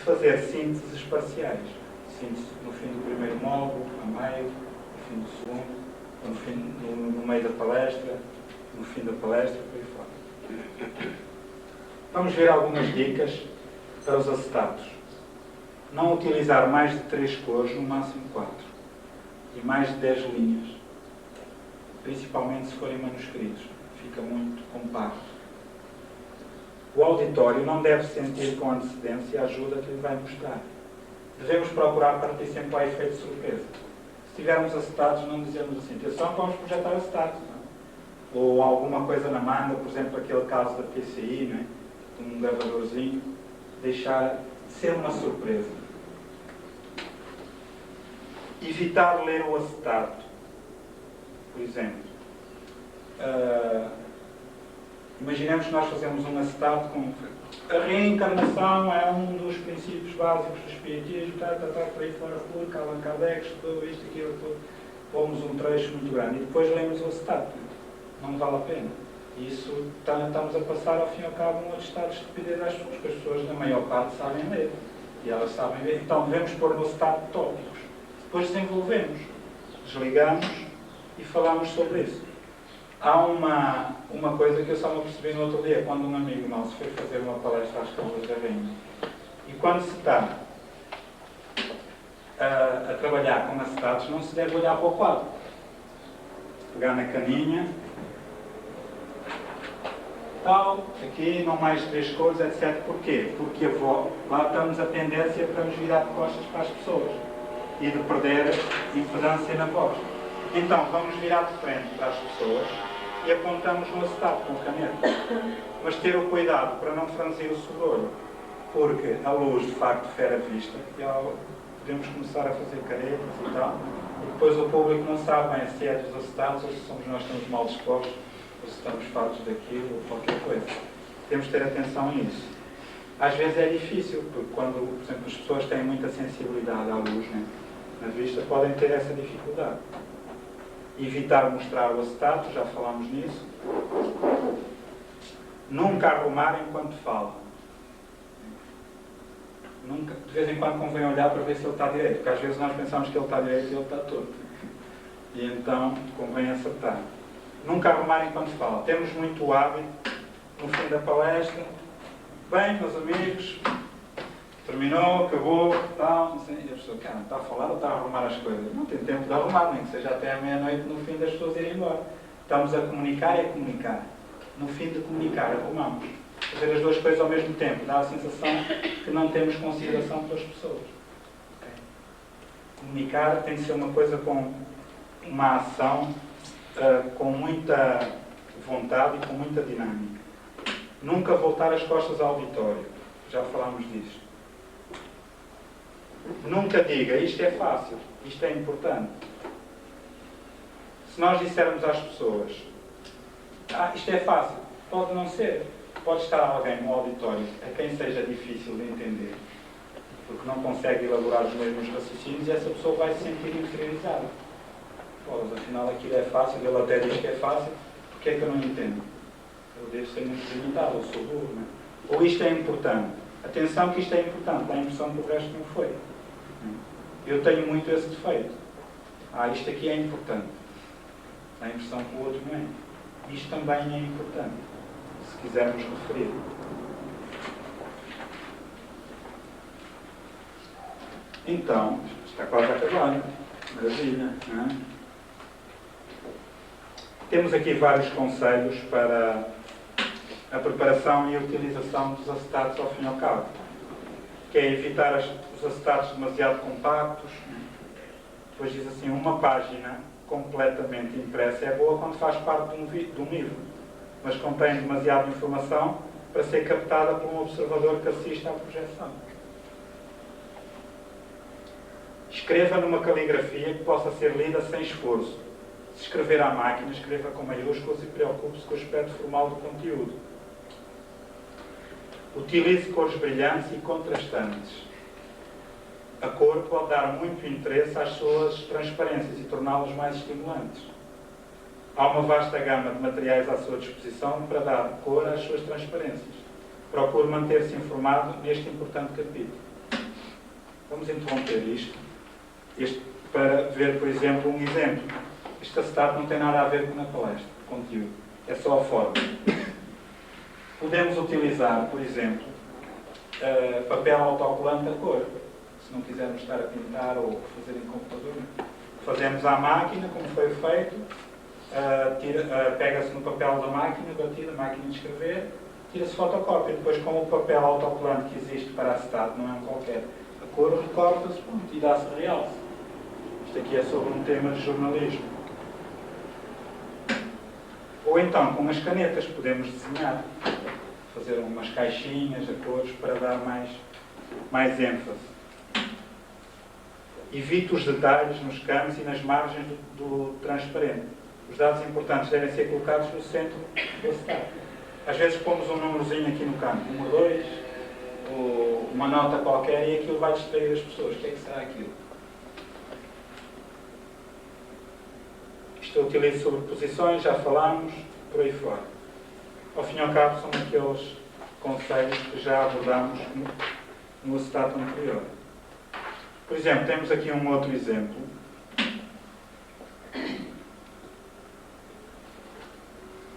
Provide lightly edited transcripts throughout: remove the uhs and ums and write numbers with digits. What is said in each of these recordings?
fazer sínteses parciais. Síntese no fim do primeiro módulo, a meio, no fim do segundo, no meio da palestra, no fim da palestra, por aí fora. Vamos ver algumas dicas para os acetatos. Não utilizar mais de 3 cores, no máximo 4. E mais de 10 linhas. Principalmente se forem manuscritos. Fica muito compacto. O auditório não deve sentir com antecedência a ajuda que lhe vai mostrar. Devemos procurar partir sempre ao efeito de surpresa. Se tivermos acetatos, não dizemos assim, atenção, vamos projetar acetatos. Não? Ou alguma coisa na manga, por exemplo, aquele caso da PCI, não é? Um gravadorzinho, deixar ser uma surpresa. Evitar ler o acetato. Por exemplo, imaginemos que nós fazemos um acetato com a reencarnação é um dos princípios básicos do espiritismo, por aí fora, Allan Kardec estudou isto, aquilo, tudo. Pomos um trecho muito grande e depois lemos o acetato. Não vale a pena. E isso estamos a passar, ao fim e ao cabo, um atestado de estupidez às pessoas, porque as pessoas, na maior parte, sabem ler. E elas sabem ler. Então, devemos pôr no acetato tópicos. Depois desenvolvemos, desligamos e falamos sobre isso. Há uma coisa que eu só me apercebi no outro dia, quando um amigo nosso foi fazer uma palestra às Câmaras da Rainha. E quando se está a trabalhar com acetatos, não se deve olhar para o quadro. Pegar na caninha, tal, aqui, não mais 3 cores, etc. Porquê? Porque lá estamos a tendência para nos virar de costas para as pessoas e de perder impedância na voz. Então, vamos virar de frente para as pessoas e apontamos no acetato com caneta. Mas ter o cuidado para não franzir o sobrolho, porque a luz, de facto, fere a vista e podemos começar a fazer caretas e tal, e depois o público não sabe bem se é dos acetatos ou se somos nós que estamos mal dispostos ou se estamos fartos daquilo ou qualquer coisa. Temos de ter atenção a isso. Às vezes é difícil, porque quando, por exemplo, as pessoas têm muita sensibilidade à luz, né, na vista, podem ter essa dificuldade. Evitar mostrar o acetato, já falámos nisso. Nunca arrumar enquanto fala. Nunca, de vez em quando convém olhar para ver se ele está direito, porque às vezes nós pensamos que ele está direito e ele está torto. E então convém acertar. Nunca arrumar enquanto fala. Temos muito hábito, no fim da palestra, bem, meus amigos, terminou, acabou, tal, não sei, e a pessoa, cara, está a falar ou está a arrumar as coisas? Não tem tempo de arrumar, nem que seja até à meia-noite, no fim das pessoas irem embora. Estamos a comunicar e a comunicar. No fim de comunicar, arrumamos. Fazer as duas coisas ao mesmo tempo dá a sensação que não temos consideração pelas pessoas. Okay? Comunicar tem de ser uma coisa com uma ação com muita vontade e com muita dinâmica. Nunca voltar as costas ao auditório. Já falámos disso. Nunca diga, isto é fácil, isto é importante. Se nós dissermos às pessoas, isto é fácil, pode não ser. Pode estar alguém no auditório a quem seja difícil de entender, porque não consegue elaborar os mesmos raciocínios, e essa pessoa vai se sentir inferiorizada. Mas afinal aquilo é fácil, ele até diz que é fácil, porque é que eu não entendo? Eu devo ser muito limitado, eu sou burro, não é? Ou isto é importante. Atenção que isto é importante, dá a impressão que o resto não foi. Eu tenho muito esse defeito. Isto aqui é importante. Dá a impressão que o outro não é. Isto também é importante, se quisermos referir. Então, está quase a acabar. Maravilha, não é? Temos aqui vários conselhos para a preparação e a utilização dos acetatos ao fim e ao cabo. Que é evitar os acetatos demasiado compactos. Depois diz assim, uma página completamente impressa é boa quando faz parte de um livro, mas contém demasiada informação para ser captada por um observador que assista à projeção. Escreva numa caligrafia que possa ser lida sem esforço. Se escrever à máquina, escreva com maiúsculas e preocupe-se com o aspecto formal do conteúdo. Utilize cores brilhantes e contrastantes. A cor pode dar muito interesse às suas transparências e torná-las mais estimulantes. Há uma vasta gama de materiais à sua disposição para dar cor às suas transparências. Procure manter-se informado neste importante capítulo. Vamos interromper isto para ver, por exemplo, um exemplo. Este acetato não tem nada a ver com a palestra, o conteúdo. É só a forma. Podemos utilizar, por exemplo, papel autocolante a cor. Se não quisermos estar a pintar ou fazer em computador, fazemos à máquina, como foi feito, pega-se no papel da máquina, batida, máquina de escrever, tira-se fotocópia. Depois, com o papel autocolante que existe para acetato, não é um qualquer, a cor recorta-se e dá-se realce. Isto aqui é sobre um tema de jornalismo. Ou então, com as canetas, podemos desenhar, fazer umas caixinhas a cores para dar mais ênfase. Evite os detalhes nos campos e nas margens do transparente. Os dados importantes devem ser colocados no centro do acetato. Às vezes pomos um númerozinho aqui no canto, 1 ou 2, ou uma nota qualquer, e aquilo vai distrair as pessoas. O que é que será aquilo? Isto eu utilizo sobreposições, já falámos, por aí fora. Ao fim e ao cabo, são aqueles conceitos que já abordámos no acetato anterior. Por exemplo, temos aqui um outro exemplo.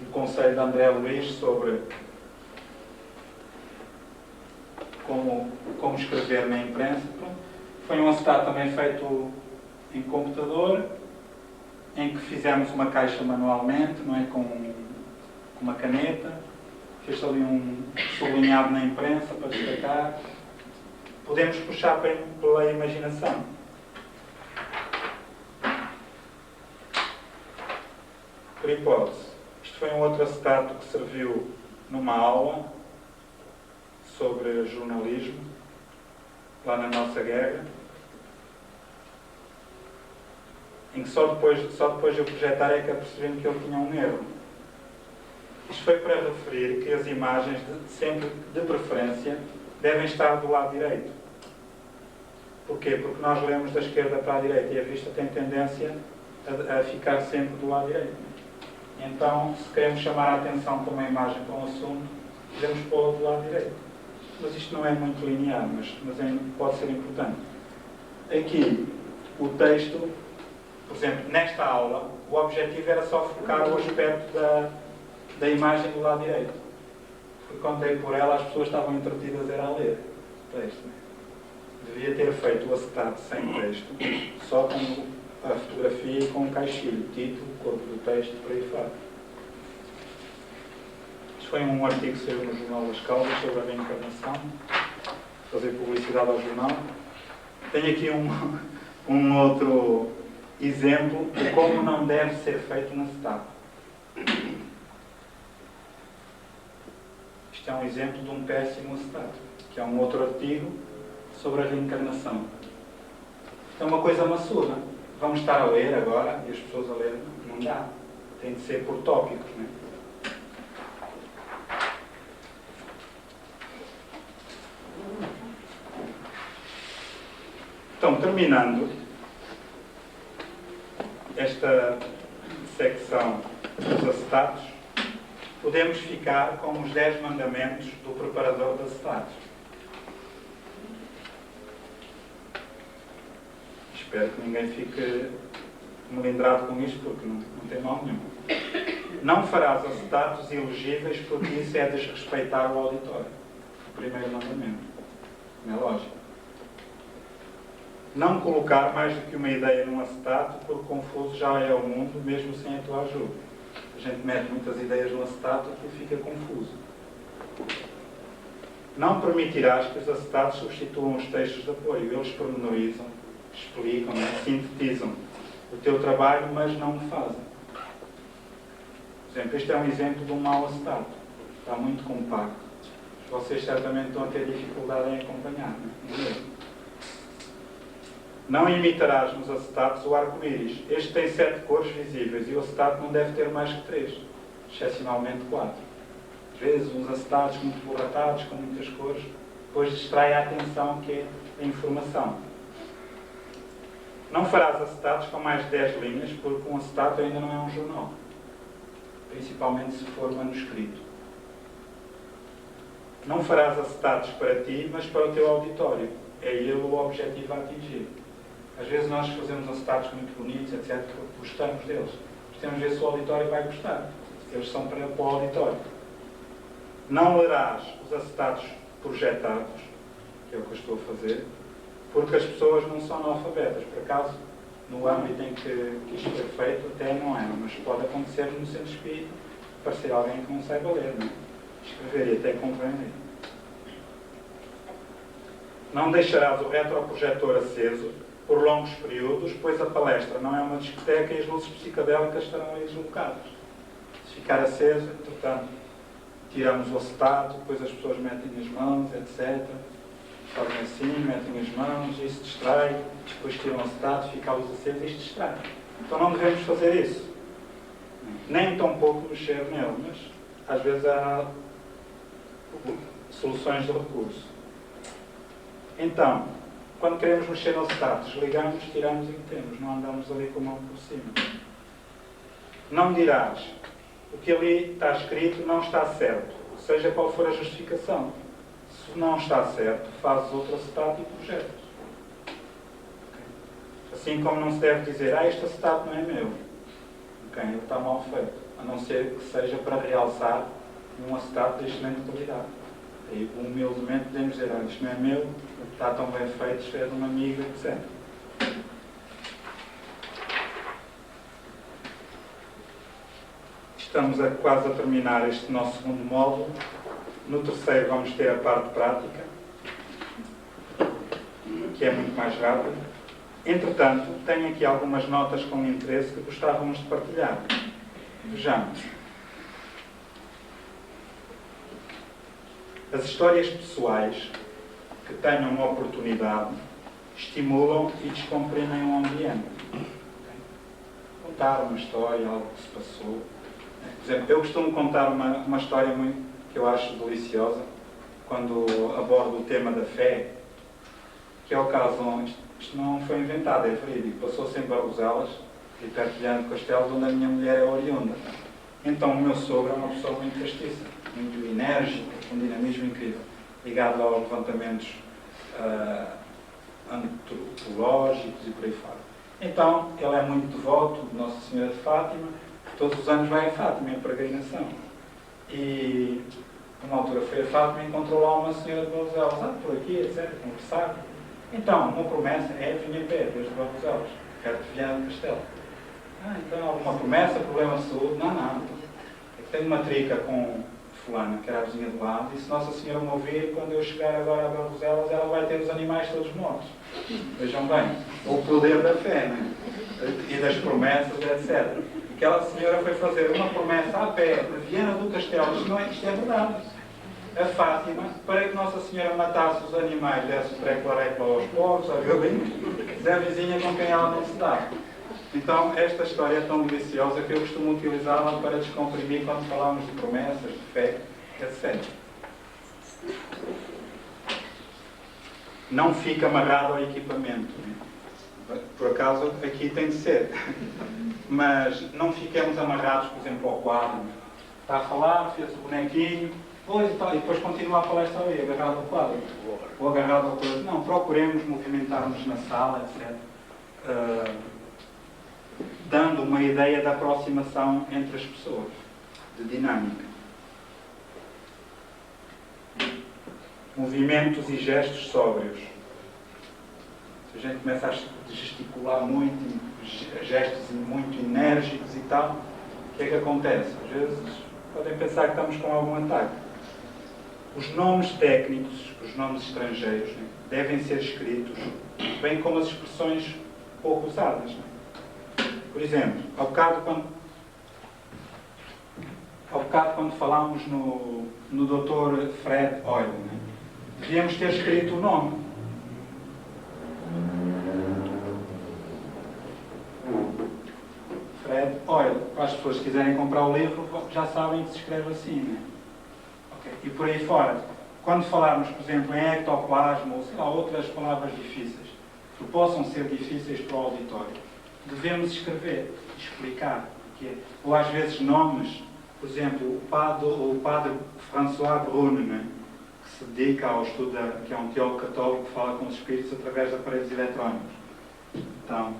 Um conselho de André Luiz sobre como escrever na imprensa. Foi um acetato também feito em computador, em que fizemos uma caixa manualmente, não é, com uma caneta. Fez ali um sublinhado na imprensa para destacar. Podemos puxar pela imaginação. Por hipótese, isto foi um outro acetato que serviu numa aula sobre jornalismo, lá na nossa guerra, em que só depois de eu projetar é que apercebi-me que ele tinha um erro. Isto foi para referir que as imagens, sempre de preferência, devem estar do lado direito. Porquê? Porque nós lemos da esquerda para a direita e a vista tem tendência a ficar sempre do lado direito. Então, se queremos chamar a atenção para uma imagem, para um assunto, devemos pô-la do lado direito. Mas isto não é muito linear, mas pode ser importante. Aqui, o texto, por exemplo, nesta aula, o objetivo era só focar o aspecto da imagem do lado direito. Porque quando dei por ela, as pessoas estavam entretidas a ler o texto. Devia ter feito o acetato sem texto, só com a fotografia e com o caixilho, título, corpo do texto, por aí fora. Isto foi um artigo que saiu no Jornal das Caldas sobre a reencarnação, fazer publicidade ao jornal. Tenho aqui um outro exemplo de como não deve ser feito um acetato. Isto é um exemplo de um péssimo acetato, que é um outro artigo sobre a reencarnação. Isto é uma coisa maçuda. Vamos estar a ler agora, e as pessoas a ler, não dá. Tem de ser por tópicos, não é? Então, terminando esta secção dos acetatos, podemos ficar com os 10 mandamentos do preparador de acetatos. Espero que ninguém fique melindrado com isto, porque não tem mal nenhum. Não farás acetatos ilegíveis, porque isso é desrespeitar o auditório. O primeiro mandamento. Não é lógico. Não colocar mais do que uma ideia num acetato, porque confuso já é o mundo, mesmo sem a tua ajuda. A gente mete muitas ideias no acetato e fica confuso. Não permitirás que os acetatos substituam os textos de apoio. Eles pormenorizam, explicam, sintetizam o teu trabalho, mas não o fazem. Por exemplo, este é um exemplo de um mau acetato. Está muito compacto. Vocês certamente estão a ter dificuldade em acompanhar, não é? Não imitarás nos acetatos o arco-íris. Este tem 7 cores visíveis e o acetato não deve ter mais que 3, excepcionalmente 4. Às vezes, uns acetatos muito borratados, com muitas cores, depois distrai a atenção, que é a informação. Não farás acetatos com mais de 10 linhas, porque um acetato ainda não é um jornal, principalmente se for manuscrito. Não farás acetatos para ti, mas para o teu auditório. é ele o objetivo a atingir. Às vezes nós fazemos acetatos muito bonitos, etc., porque gostamos deles. Temos ver se o auditório vai gostar. Eles são para o auditório. Não lerás os acetatos projetados, que é o que eu estou a fazer, porque as pessoas não são analfabetas. Por acaso, no âmbito em que isto foi feito, até não é, mas pode acontecer no centro espírita aparecer alguém que não saiba ler, não é? Escrever e até convém ler. Não deixarás o retroprojetor aceso por longos períodos, pois a palestra não é uma discoteca e as luzes psicodélicas estarão ali deslocadas. Se ficar aceso, entretanto, tiramos o acetato, depois as pessoas metem as mãos, etc. Fazem assim, metem as mãos, isso distrai, depois tiram o acetato, fica a luz acesa e isto distrai. Então não devemos fazer isso. Nem tão pouco mexer nele, mas às vezes há soluções de recurso. Então, quando queremos mexer no acetato, desligamos, tiramos e metemos, não andamos ali com a mão por cima. Não dirás, o que ali está escrito não está certo, seja qual for a justificação. Se não está certo, fazes outro acetato e projetas. Assim como não se deve dizer, este acetato não é meu. Ele está mal feito, a não ser que seja para realçar um acetato de excelente qualidade. Aí, humildemente, podemos dizer, isto não é meu, está tão bem feito, isto é de uma amiga, etc. Estamos quase a terminar este nosso segundo módulo. No terceiro vamos ter a parte prática, que é muito mais rápida. Entretanto, tenho aqui algumas notas com interesse que gostávamos de partilhar. Vejamos. As histórias pessoais que tenham uma oportunidade estimulam e descomprimem o ambiente. Contar uma história, algo que se passou. Por exemplo, eu costumo contar uma história que eu acho deliciosa, quando abordo o tema da fé, que é o caso onde isto não foi inventado, é verídico. Passou-se em Barroselas, e perto de Viana do Castelo, onde a minha mulher é oriunda. Então o meu sogro é uma pessoa muito castiça, muito enérgica, com um dinamismo incrível, ligado aos levantamentos antropológicos e por aí fora. Então, ele é muito devoto de Nossa Senhora de Fátima, todos os anos vai a Fátima em peregrinação. E, numa altura foi a Fátima e encontrou lá uma senhora de Barroselas, por aqui, etc., conversar. Então, uma promessa é vir a pé, desde Barroselas, perto de Viana do Castelo. Então, alguma promessa, problema de saúde? Não. É que tenho uma trica com fulana, que era a vizinha do lado, e se Nossa Senhora me ouvir, quando eu chegar agora a Barroselas, ela vai ter os animais todos mortos. Vejam bem, o poder da fé, né? E das promessas, etc. Aquela senhora foi fazer uma promessa a pé de Viana do Castelo, isto é verdade. A Fátima, para que Nossa Senhora matasse os animais, desse pré-clareco aos povos, aos galinhos, da vizinha com quem ela não se dá. Então, esta história é tão deliciosa que eu costumo utilizá-la para descomprimir quando falamos de promessas, de fé, etc. Não fica amarrado ao equipamento. Por acaso, aqui tem de ser. Mas não fiquemos amarrados, por exemplo, ao quadro. Está a falar, fez o bonequinho, e depois continua a palestra ali, agarrado ao quadro. Ou agarrado ao coisa. Não, procuremos movimentar-nos na sala, etc. Dando uma ideia da aproximação entre as pessoas, de dinâmica. Movimentos e gestos sóbrios. Se a gente começa a gesticular muito, gestos muito enérgicos e tal, o que é que acontece? Às vezes podem pensar que estamos com algum ataque. Os nomes técnicos, os nomes estrangeiros, né, devem ser escritos, bem como as expressões pouco usadas. Né? Por exemplo, ao bocado quando falámos no Dr. Fred Hoyle, né, devíamos ter escrito o nome. Fred Hoyle. Para as pessoas que quiserem comprar o livro, já sabem que se escreve assim, né? Okay. E por aí fora, quando falarmos, por exemplo, em ectoplasma ou sei lá, outras palavras difíceis, que possam ser difíceis para o auditório, devemos escrever, explicar o que é. Ou às vezes nomes, por exemplo, o padre François Brune, né? que se dedica ao estudo, que é um teólogo católico que fala com os espíritos através de aparelhos eletrónicos. Então,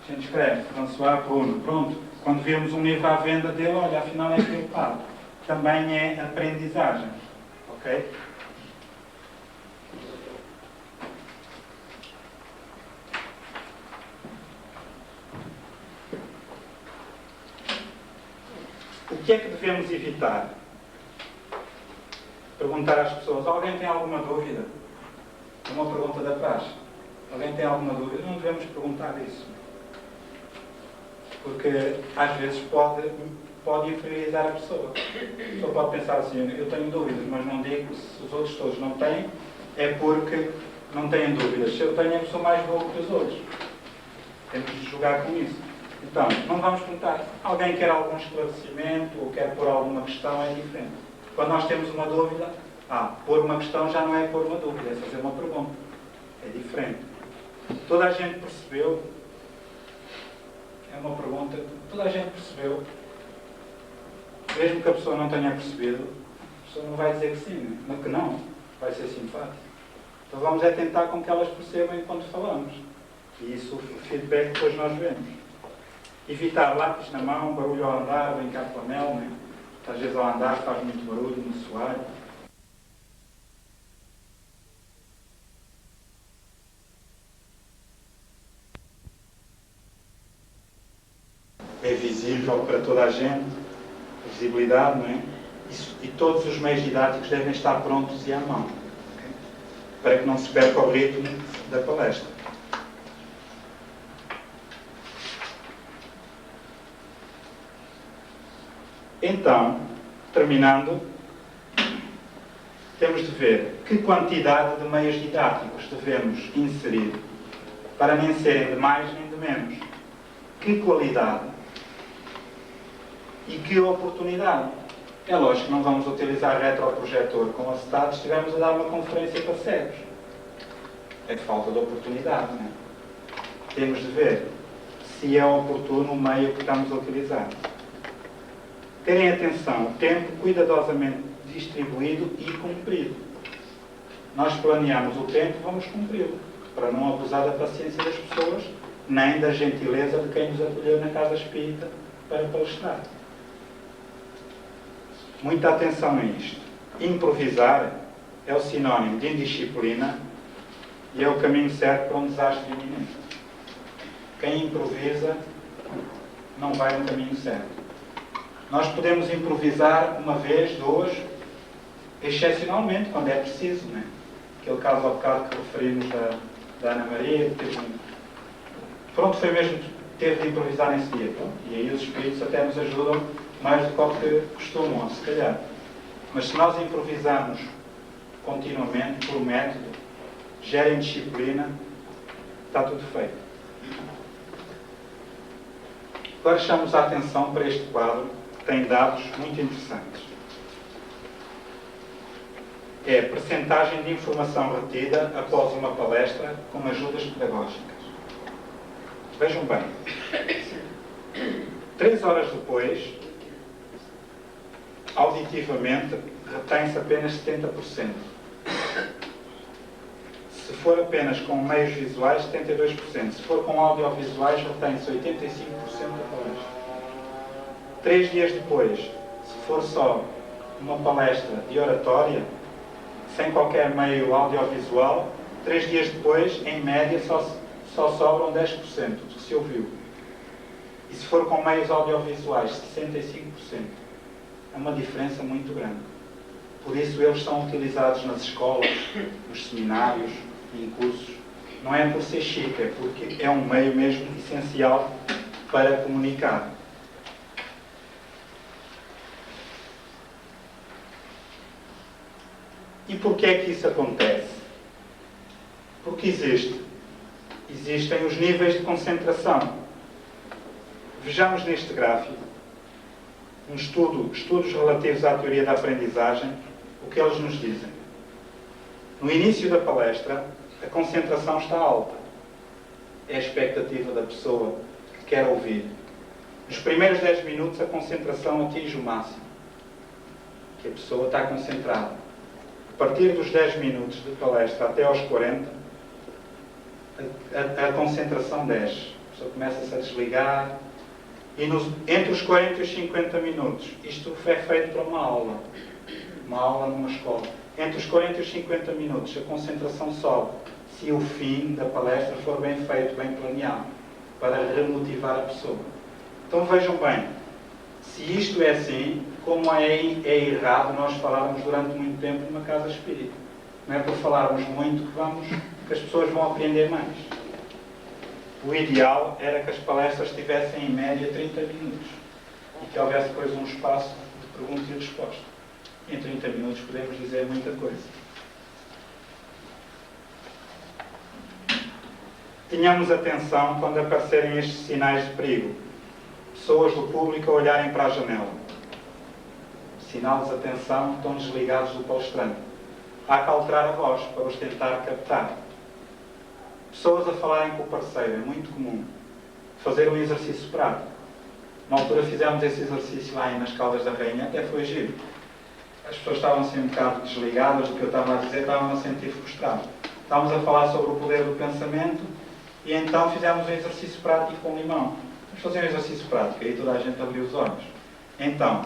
a gente escreve, François Bruno, pronto. Quando vemos um livro à venda dele, olha, afinal é aquele padre. Também é aprendizagem. Ok? O que é que devemos evitar? Perguntar às pessoas, alguém tem alguma dúvida? É uma pergunta da praxe. Alguém tem alguma dúvida? Não devemos perguntar isso. Porque às vezes pode inferiorizar a pessoa. A pessoa pode pensar assim, eu tenho dúvidas, mas não digo, se os outros todos não têm, é porque não têm dúvidas. Se eu tenho, eu sou mais boa que os outros. Temos de jogar com isso. Então, não vamos perguntar. Alguém quer algum esclarecimento ou quer pôr alguma questão, é diferente. Quando nós temos uma dúvida, pôr uma questão já não é pôr uma dúvida, é fazer uma pergunta. É diferente. Toda a gente percebeu, é uma pergunta, toda a gente percebeu, mesmo que a pessoa não tenha percebido, a pessoa não vai dizer que sim, não que não, vai ser simpática. Então vamos tentar com que elas percebam enquanto falamos. E isso, o feedback depois nós vemos. Evitar lápis na mão, barulho ao andar, brincar com a anel, né? Às vezes ao andar faz muito barulho no soalho. É visível para toda a gente, a visibilidade, não é? E todos os meios didáticos devem estar prontos e à mão, okay? Para que não se perca o ritmo da palestra. Então, terminando, temos de ver que quantidade de meios didáticos devemos inserir para nem serem de mais nem de menos. Que qualidade e que oportunidade. É lógico que não vamos utilizar retroprojetor com acetato se estivermos a dar uma conferência para cegos. É falta de oportunidade, não é? Temos de ver se é oportuno o meio que estamos a utilizar. Terem atenção, o tempo cuidadosamente distribuído e cumprido. Nós planeamos o tempo, vamos cumpri-lo, para não abusar da paciência das pessoas, nem da gentileza de quem nos acolheu na casa espírita para palestrar. Muita atenção a isto. Improvisar é o sinónimo de indisciplina e é o caminho certo para um desastre iminente. Quem improvisa não vai no caminho certo. Nós podemos improvisar uma vez, duas, excepcionalmente, quando é preciso, não é? Aquele caso ao bocado que referimos da Ana Maria, que teve pronto, foi mesmo, teve de improvisar nesse dia. Pronto, e aí os espíritos até nos ajudam mais do que costumam, se calhar. Mas se nós improvisarmos continuamente, por método, gerem disciplina, está tudo feito. Agora chamamos a atenção para este quadro, que tem dados muito interessantes. É a percentagem de informação retida após uma palestra com ajudas pedagógicas. Vejam bem. 3 horas depois, auditivamente, retém-se apenas 70%. Se for apenas com meios visuais, 72%. Se for com audiovisuais, retém-se 85% da palestra. 3 dias depois, se for só uma palestra de oratória, sem qualquer meio audiovisual, 3 dias depois, em média, só sobram 10% do que se ouviu. E se for com meios audiovisuais, 65%. É uma diferença muito grande. Por isso eles são utilizados nas escolas, nos seminários, em cursos. Não é por ser chique, é porque é um meio mesmo essencial para comunicar. E porquê é que isso acontece? Porque existem os níveis de concentração. Vejamos neste gráfico estudos relativos à teoria da aprendizagem, o que eles nos dizem. No início da palestra, a concentração está alta. É a expectativa da pessoa que quer ouvir. Nos primeiros 10 minutos a concentração atinge o máximo, que a pessoa está concentrada. A partir dos 10 minutos de palestra até aos 40, a concentração desce. A pessoa começa-se a desligar. E entre os 40 e os 50 minutos, isto é feito para uma aula numa escola. Entre os 40 e os 50 minutos, a concentração sobe, se o fim da palestra for bem feito, bem planeado, para remotivar a pessoa. Então vejam bem, se isto é assim, como é errado nós falarmos durante muito tempo numa casa espírita. Não é por falarmos muito que as pessoas vão aprender mais. O ideal era que as palestras tivessem em média 30 minutos e que houvesse depois um espaço de pergunta e resposta. E em 30 minutos podemos dizer muita coisa. Tenhamos atenção quando aparecerem estes sinais de perigo. Pessoas do público a olharem para a janela. Sinal de atenção, estão desligados do palestrante. Há que alterar a voz para os tentar captar. Pessoas a falarem com o parceiro, é muito comum. Fazer um exercício prático. Na altura fizemos esse exercício lá nas Caldas da Rainha, até foi giro. As pessoas estavam assim um bocado desligadas do que eu estava a dizer, estavam a sentir frustradas. Estávamos a falar sobre o poder do pensamento e então fizemos um exercício prático com limão. Vamos fazer um exercício prático, aí toda a gente abriu os olhos. Então,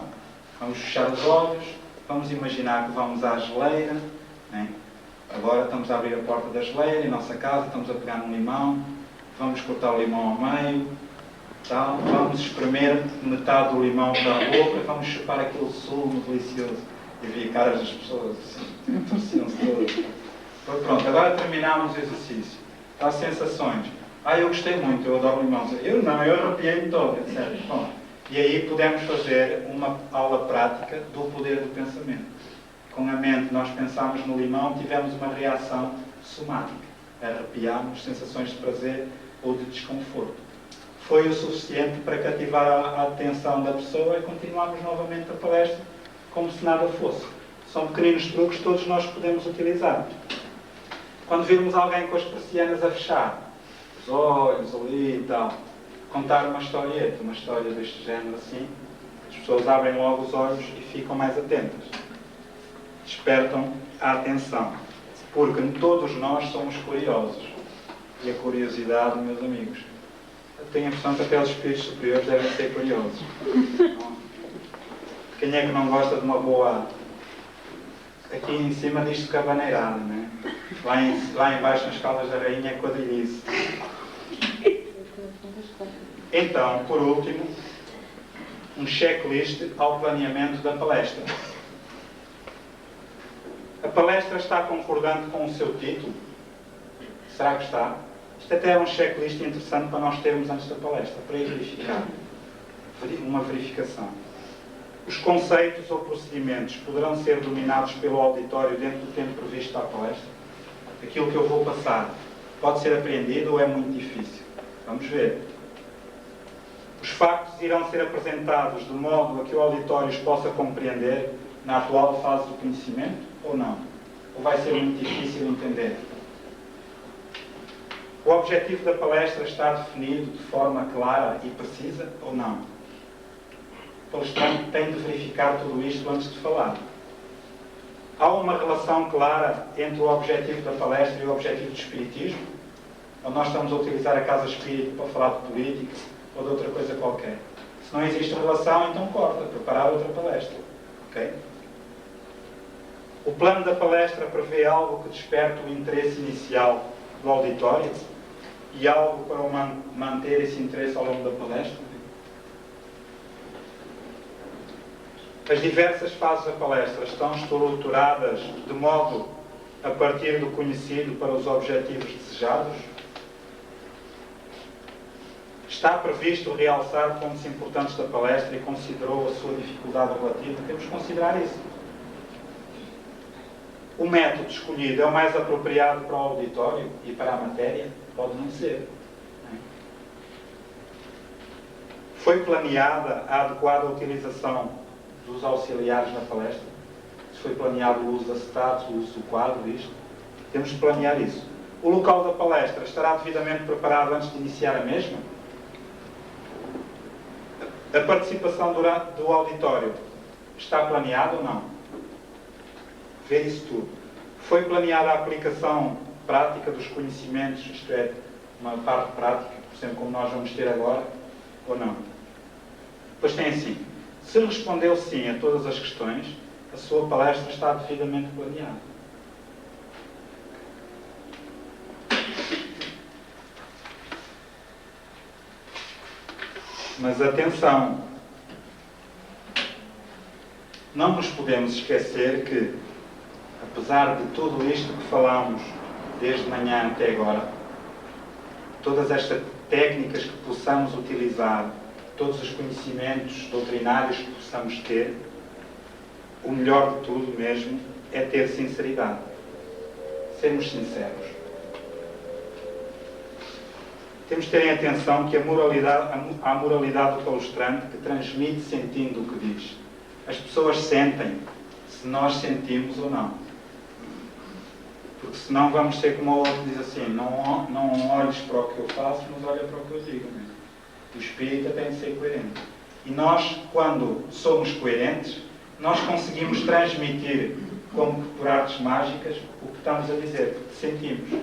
vamos fechar os olhos, vamos imaginar que vamos à geleira, né? Agora estamos a abrir a porta da geleira em nossa casa, estamos a pegar um limão, vamos cortar o limão ao meio, tá? Vamos espremer metade do limão para a boca, vamos chupar aquele sumo delicioso. E vi caras das pessoas assim, torciam-se todas. Pronto, agora terminámos o exercício. Tá, sensações. Eu gostei muito, eu adoro limão. Eu não, eu arrepiei-me todo, etc. Bom, e aí podemos fazer uma aula prática do poder do pensamento. Com a mente nós pensámos no limão, tivemos uma reação somática. Arrepiámos, sensações de prazer ou de desconforto. Foi o suficiente para cativar a atenção da pessoa e continuámos novamente a palestra como se nada fosse. São pequeninos truques que todos nós podemos utilizar. Quando virmos alguém com as persianas a fechar, os olhos ali e tal, contar uma historieta, uma história deste género assim, as pessoas abrem logo os olhos e ficam mais atentas. Despertam a atenção. Porque todos nós somos curiosos. E a curiosidade, meus amigos, eu tenho a impressão que até os espíritos superiores devem ser curiosos. Quem é que não gosta de uma boa... Aqui em cima diz-se cabaneirada, né? Lá embaixo nas Caldas da Rainha é quadrilhice. Então, por último, um checklist ao planeamento da palestra. A palestra está concordante com o seu título? Será que está? Isto até é um checklist interessante para nós termos antes da palestra, para ir verificar. Uma verificação. Os conceitos ou procedimentos poderão ser dominados pelo auditório dentro do tempo previsto para a palestra? Aquilo que eu vou passar pode ser apreendido ou é muito difícil? Vamos ver. Os factos irão ser apresentados de modo a que o auditório os possa compreender na atual fase do conhecimento ou não? Ou vai ser muito difícil entender? O objetivo da palestra está definido de forma clara e precisa ou não? O palestrante tem de verificar tudo isto antes de falar. Há uma relação clara entre o objetivo da palestra e o objetivo do espiritismo? Ou nós estamos a utilizar a casa espírita para falar de política ou de outra coisa qualquer? Se não existe relação, então corta, preparar outra palestra. Ok? O plano da palestra prevê algo que desperte o interesse inicial do auditório e algo para manter esse interesse ao longo da palestra? As diversas fases da palestra estão estruturadas de modo a partir do conhecido para os objetivos desejados? Está previsto realçar pontos importantes da palestra e considerou a sua dificuldade relativa? Temos que considerar isso. O método escolhido é o mais apropriado para o auditório e para a matéria? Pode não ser. Foi planeada a adequada utilização dos auxiliares na palestra? Se foi planeado o uso de acetatos, o uso do quadro, isto? Temos de planear isso. O local da palestra estará devidamente preparado antes de iniciar a mesma? A participação do auditório está planeada ou não? Ver isso tudo. Foi planeada a aplicação prática dos conhecimentos, isto é, uma parte prática, por exemplo, como nós vamos ter agora, ou não? Pois tem assim, se respondeu sim a todas as questões, a sua palestra está devidamente planeada. Mas atenção, não nos podemos esquecer que, apesar de tudo isto que falamos desde manhã até agora, todas estas técnicas que possamos utilizar, todos os conhecimentos doutrinários que possamos ter, o melhor de tudo mesmo é ter sinceridade. Sermos sinceros. Temos de terem atenção que a moralidade do palestrante que transmite sentindo o que diz. As pessoas sentem se nós sentimos ou não. Porque senão vamos ser como o outro diz assim, não olhes para o que eu faço, mas olha para o que eu digo. Né? O espírita tem de ser coerente. E nós, quando somos coerentes, nós conseguimos transmitir, como por artes mágicas, o que estamos a dizer, porque sentimos.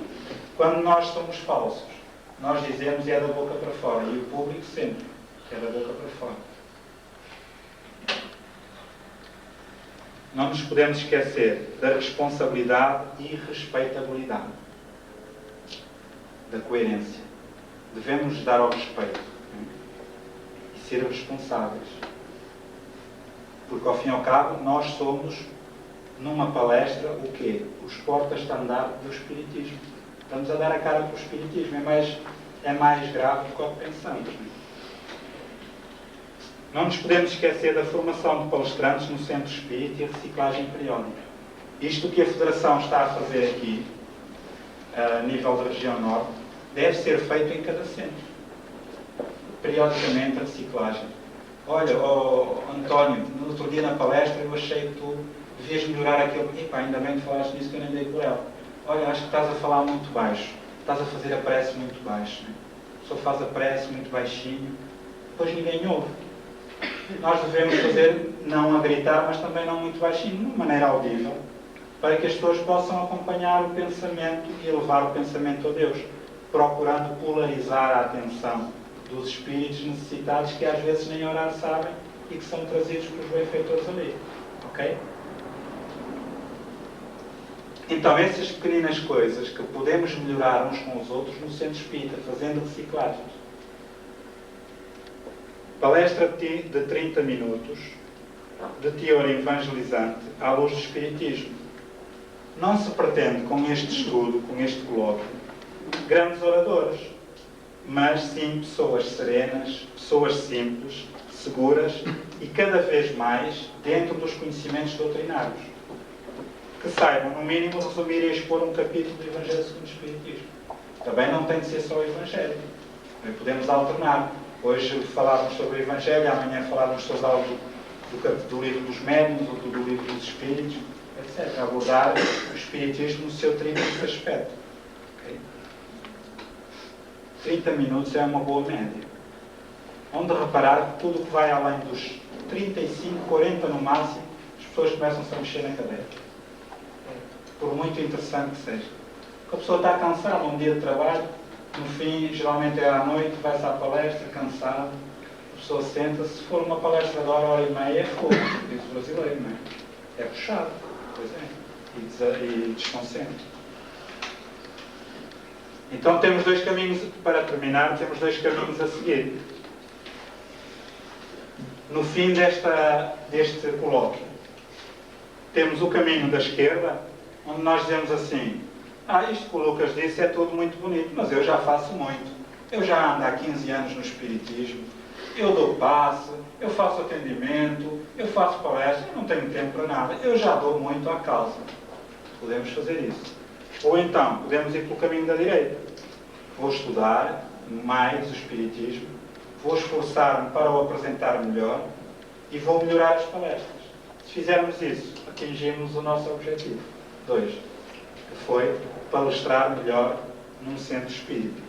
Quando nós somos falsos, nós dizemos e é da boca para fora, e o público sente que é da boca para fora. Não nos podemos esquecer da responsabilidade e respeitabilidade, da coerência. Devemos dar ao respeito, né? E ser responsáveis. Porque, ao fim e ao cabo, nós somos, numa palestra, o quê? Os porta-estandarte do Espiritismo. Estamos a dar a cara para o Espiritismo. É mais grave do que o que pensamos. Né? Não nos podemos esquecer da formação de palestrantes no Centro Espírita e a reciclagem periódica. Isto que a Federação está a fazer aqui, a nível da região norte, deve ser feito em cada centro. Periodicamente a reciclagem. Olha, António, no outro dia na palestra eu achei que tu devias melhorar aquilo. Epá, ainda bem que falaste nisso que eu nem dei por ela. Olha, acho que estás a falar muito baixo. Estás a fazer a prece muito baixo. Né? A pessoa faz a prece muito baixinho. Depois ninguém ouve. Nós devemos fazer, não a gritar, mas também não muito baixinho, de uma maneira audível, para que as pessoas possam acompanhar o pensamento e elevar o pensamento a Deus, procurando polarizar a atenção dos espíritos necessitados que às vezes nem orar sabem e que são trazidos pelos benfeitores ali. Ok? Então, essas pequeninas coisas que podemos melhorar uns com os outros no Centro Espírita, fazendo reciclagens. Palestra de 30 minutos de teor evangelizante à luz do Espiritismo. Não se pretende com este estudo, com este colóquio, grandes oradores, mas sim pessoas serenas, pessoas simples, seguras e cada vez mais dentro dos conhecimentos doutrinários. Que saibam, no mínimo, resumir e expor um capítulo do Evangelho segundo o Espiritismo. Também não tem de ser só o Evangelho. Podemos alternar. Hoje falávamos sobre o Evangelho, amanhã falávamos sobre algo do livro dos médiuns, ou do livro dos Espíritos, etc. Abordar o Espiritismo no seu tríplice aspecto. Okay? 30 minutos é uma boa média. Onde reparar que tudo que vai além dos 35, 40 no máximo, as pessoas começam-se a mexer na cadeira. Por muito interessante que seja. Porque a pessoa está cansada, um dia de trabalho, no fim, geralmente é à noite, vai-se à palestra, cansado, a pessoa senta-se, se for uma palestra de hora e meia, é fogo, diz o brasileiro, não é? É puxado, pois é, e desconcentra. Então temos dois caminhos, para terminar, temos dois caminhos a seguir. No fim deste colóquio, temos o caminho da esquerda, onde nós dizemos assim, isto que o Lucas disse é tudo muito bonito, mas eu já faço muito. Eu já ando há 15 anos no Espiritismo, eu dou passe, eu faço atendimento, eu faço palestra, eu não tenho tempo para nada, eu já dou muito à causa. Podemos fazer isso. Ou então, podemos ir pelo caminho da direita. Vou estudar mais o Espiritismo, vou esforçar-me para o apresentar melhor e vou melhorar as palestras. Se fizermos isso, atingimos o nosso objetivo. 2. Que foi palestrar melhor num centro espírita.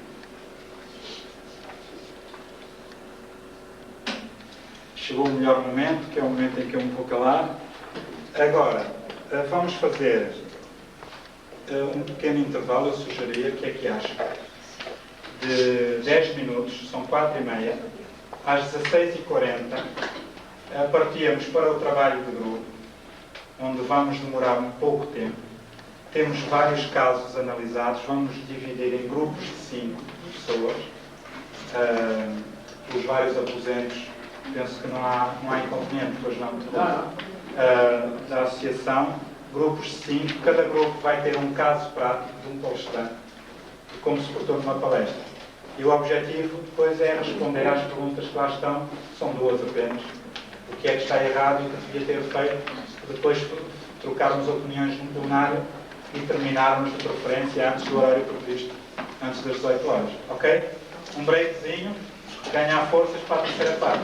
chegou o melhor momento, que é o momento em que eu me vou calar. Agora, vamos fazer um pequeno intervalo, eu sugeria, o que é que acha? De 10 minutos, são 4h30, às 16h40, partíamos para o trabalho de grupo, onde vamos demorar um pouco tempo. Temos vários casos analisados, vamos dividir em grupos de 5 pessoas, os vários aposentos, penso que não há inconveniente, pois não, da associação, grupos de 5, cada grupo vai ter um caso prático de um palestrante, como se portou numa palestra. E o objetivo depois é responder às perguntas que lá estão, são 2 apenas. O que é que está errado e o que devia ter feito, depois trocarmos opiniões no plenário e terminarmos de preferência antes do horário previsto, antes das 18 horas. Ok? Um breakzinho, ganhar forças para a terceira parte.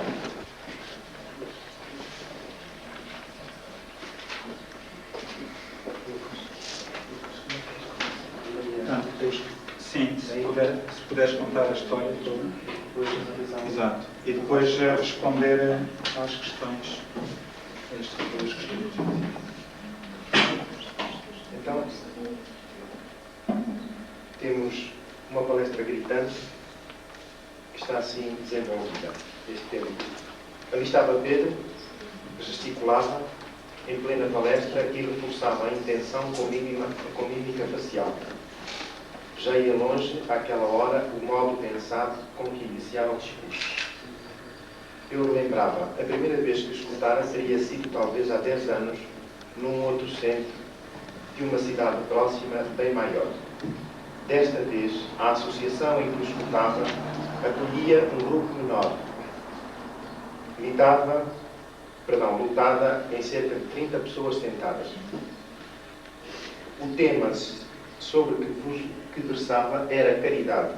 Sim, se puderes contar a história toda. Exato. E depois responder às questões. Estas 2 questões. Então, temos uma palestra gritante que está assim desenvolvida. Este tema. Ali estava Pedro, gesticulava em plena palestra e reforçava a intenção com mímica facial. Já ia longe, àquela hora, o modo pensado com que iniciara o discurso. Eu lembrava, a primeira vez que escutara teria sido talvez há 10 anos, num outro centro de uma cidade próxima, bem maior. Desta vez, a associação em que o escutava acolhia um grupo menor. Lutada em cerca de 30 pessoas sentadas. O tema sobre que versava era caridade.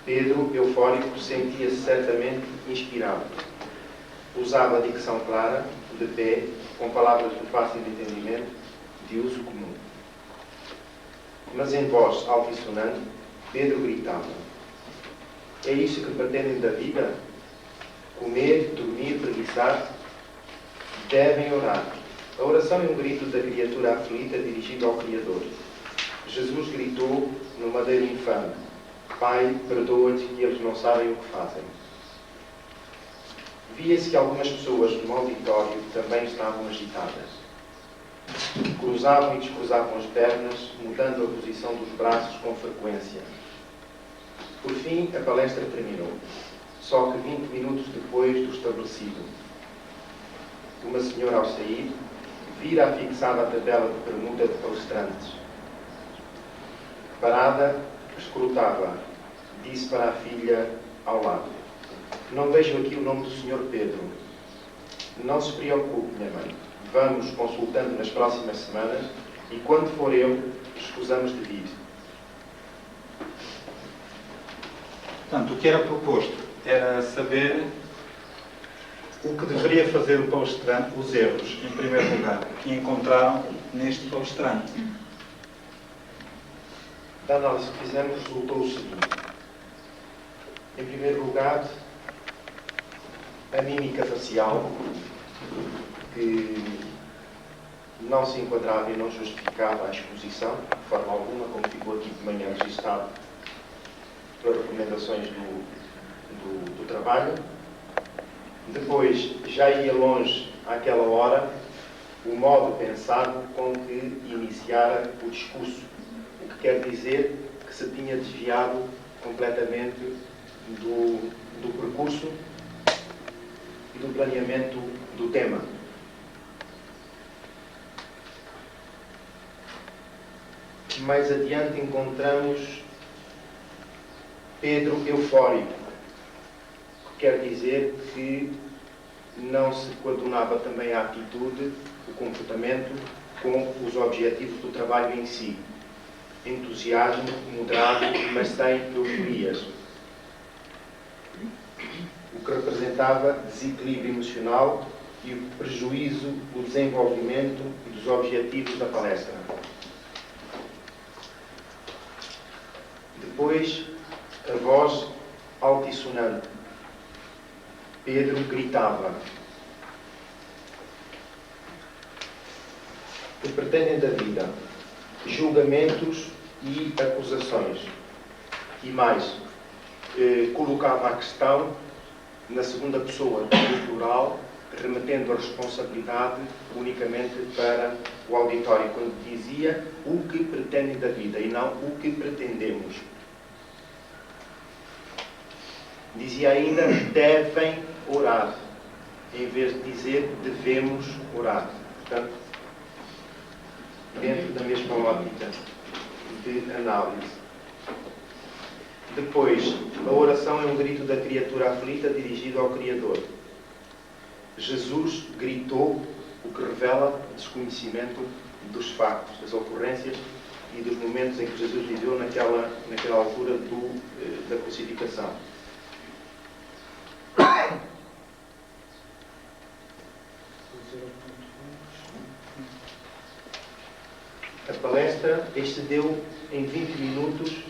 Pedro, eufórico, sentia-se certamente inspirado. Usava a dicção clara, de pé, com palavras de fácil entendimento, de uso comum. Mas em voz altissonante, Pedro gritava: é isso que pretendem da vida? Comer, dormir, preguiçar? Devem orar. A oração é um grito da criatura aflita dirigido ao Criador. Jesus gritou no madeiro infame: Pai, perdoa-te que eles não sabem o que fazem. Via-se que algumas pessoas no auditório também estavam agitadas. Cruzavam e descruzavam as pernas, mudando a posição dos braços com frequência. Por fim, a palestra terminou, só que 20 minutos depois do estabelecido. Uma senhora, ao sair, vira afixada a tabela de permuta de palestrantes. Parada, escrutava, disse para a filha ao lado: não vejo aqui o nome do Sr. Pedro. Não se preocupe, minha mãe. Vamos consultando nas próximas semanas e, quando for eu, escusamos de vir. Portanto, o que era proposto era saber o que deveria fazer o palestrante, os erros, em primeiro lugar, que encontraram neste palestrante. Da análise que fizemos, resultou o seguinte. Em primeiro lugar, a mímica facial, que não se enquadrava e não justificava a exposição, de forma alguma, como ficou aqui de manhã registado pelas recomendações do trabalho. Depois, já ia longe àquela hora o modo pensado com que iniciara o discurso, o que quer dizer que se tinha desviado completamente do percurso e do planeamento do tema. Mais adiante encontramos Pedro eufórico, que quer dizer que não se coadunava também a atitude, o comportamento, com os objetivos do trabalho em si. Entusiasmo moderado, mas sem euforias. O que representava desequilíbrio emocional e o prejuízo do desenvolvimento e dos objetivos da palestra. Depois, a voz altissonante. Pedro gritava: que pretendem da vida? Julgamentos e acusações. E mais, colocava a questão na segunda pessoa do plural, remetendo a responsabilidade unicamente para o auditório, quando dizia o que pretendem da vida e não o que pretendemos. Dizia ainda: devem orar, em vez de dizer devemos orar. Portanto, dentro da mesma ótica de análise. Depois, a oração é um grito da criatura aflita dirigido ao Criador. Jesus gritou, o que revela desconhecimento dos factos, das ocorrências e dos momentos em que Jesus viveu naquela altura da crucificação. A palestra excedeu em 20 minutos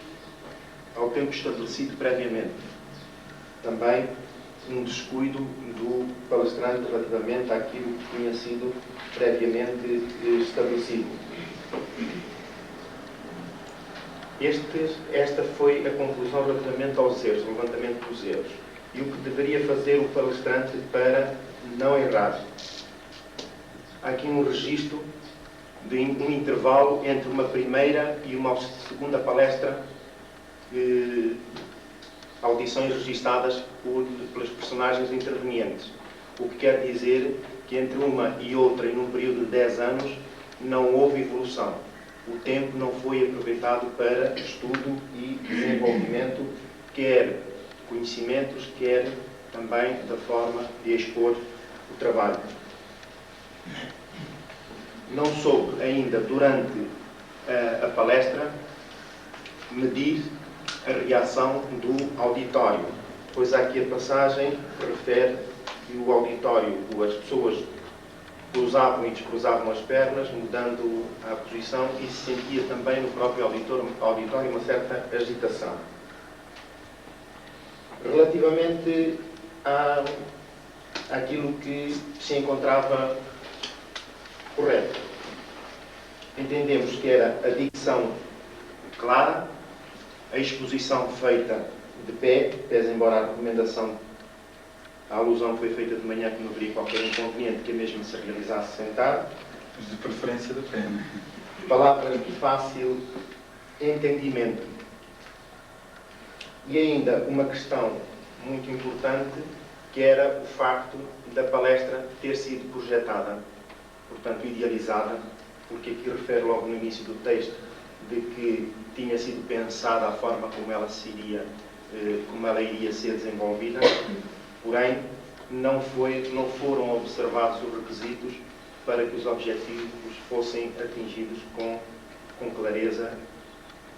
ao tempo estabelecido previamente. Também um descuido do palestrante relativamente àquilo que tinha sido previamente estabelecido. Esta foi a conclusão relativamente aos erros, o levantamento dos erros. E o que deveria fazer o palestrante para não errar. Há aqui um registro de um intervalo entre uma primeira e uma segunda palestra, audições registadas pelas personagens intervenientes. O que quer dizer que entre uma e outra, e num período de 10 anos, não houve evolução. O tempo não foi aproveitado para estudo e desenvolvimento, quer conhecimentos, quer também da forma de expor o trabalho. Não soube ainda, durante a palestra, medir a reação do auditório, pois há aqui a passagem que refere que o auditório, as pessoas cruzavam e descruzavam as pernas, mudando a posição, e se sentia também no próprio auditório uma certa agitação. Relativamente àquilo que se encontrava correto, entendemos que era a dicção clara, a exposição feita de pé, pese embora a recomendação, a alusão foi feita de manhã, que não haveria qualquer inconveniente que a mesma se realizasse sentado. Mas de preferência de pé, não é? Palavras de fácil entendimento. E ainda uma questão muito importante, que era o facto da palestra ter sido projetada, portanto idealizada, porque aqui refere logo no início do texto de que tinha sido pensada a forma como ela iria ser desenvolvida, porém não foram observados os requisitos para que os objetivos fossem atingidos com clareza,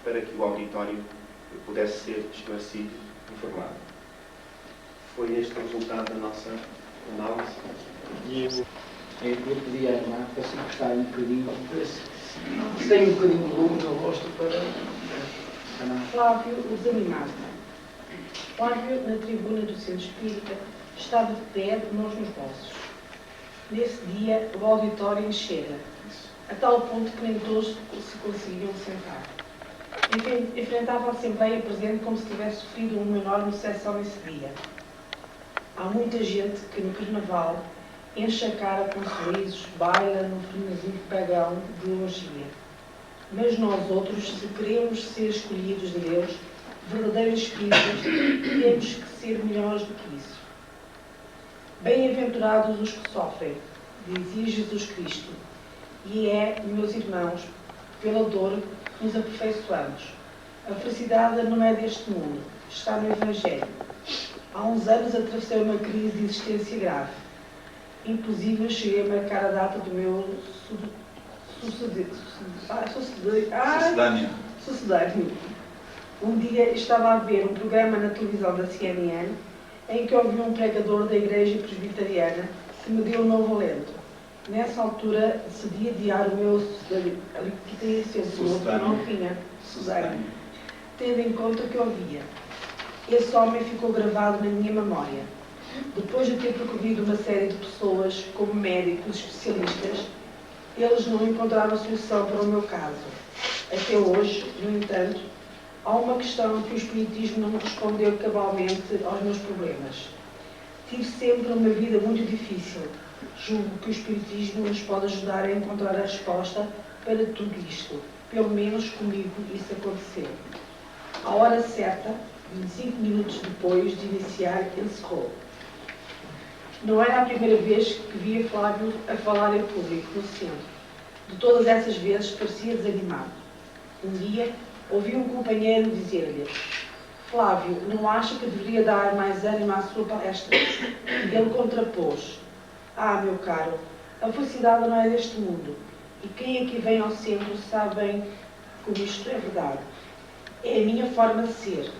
para que o auditório pudesse ser esclarecido e informado. Foi este o resultado da nossa análise. Eu pedi à irmã para se encostar um bocadinho, se tem um bocadinho de lume no rosto para Flávio, os animados. Flávio, na tribuna do Centro Espírita, estava de pé, de mãos nos bolsos. Nesse dia, o auditório enchera, a tal ponto que nem todos se conseguiam sentar. Enfrentava a Assembleia presente como se tivesse sofrido uma enorme decepção nesse dia. Há muita gente que no Carnaval enche a cara com sorrisos, baila no frenesim pagão de orgia. Mas nós outros, se queremos ser escolhidos de Deus, verdadeiros espíritas, temos que ser melhores do que isso. Bem-aventurados os que sofrem, dizia Jesus Cristo, e é, meus irmãos, pela dor que nos aperfeiçoamos. A felicidade não é deste mundo, está no Evangelho. Há uns anos atravessei uma crise de existência grave. Inclusive, cheguei a marcar a data do meu sucedâneo. Um dia estava a ver um programa na televisão da CNN em que ouvi um pregador da Igreja Presbiteriana que me deu um novo alento. Nessa altura, decidi adiar o meu sucedâneo, que teria sido outro que não tinha sucedâneo, tendo em conta o que ouvia. Esse homem ficou gravado na minha memória. Depois de ter percorrido uma série de pessoas, como médicos, especialistas, eles não encontraram solução para o meu caso. Até hoje, no entanto, há uma questão que o Espiritismo não me respondeu cabalmente aos meus problemas. Tive sempre uma vida muito difícil. Julgo que o Espiritismo nos pode ajudar a encontrar a resposta para tudo isto. Pelo menos comigo isso aconteceu. À hora certa, 25 minutos depois de iniciar, encerrou. Não era a primeira vez que via Flávio a falar em público no centro. De todas essas vezes parecia desanimado. Um dia, ouvi um companheiro dizer-lhe: Flávio, não acha que deveria dar mais ânimo à sua palestra? E ele contrapôs: Ah, meu caro, a felicidade não é deste mundo. E quem aqui vem ao centro sabe bem como isto é verdade. É a minha forma de ser.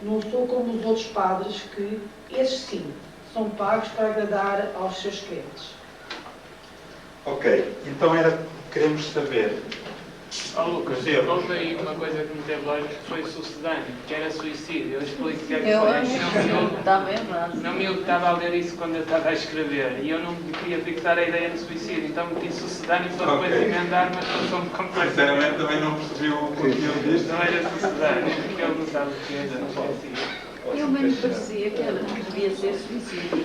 Não sou como os outros padres que, esses sim, são pagos para agradar aos seus crentes. Ok, então queremos saber. Lucas, houve aí uma coisa que me teve olhos que foi sucedâneo, que era suicídio. Eu explico o que é que foi. Não me estava a ler isso quando eu estava a escrever e eu não queria fixar a ideia de suicídio, então meti sucedâneo só depois de emendar, mas passou-me completamente. Sinceramente também não percebi o conteúdo disto. Não era sucedâneo, porque ele não sabe o que é, não consigo. Eu mesmo parecia que ela devia ser suicídio.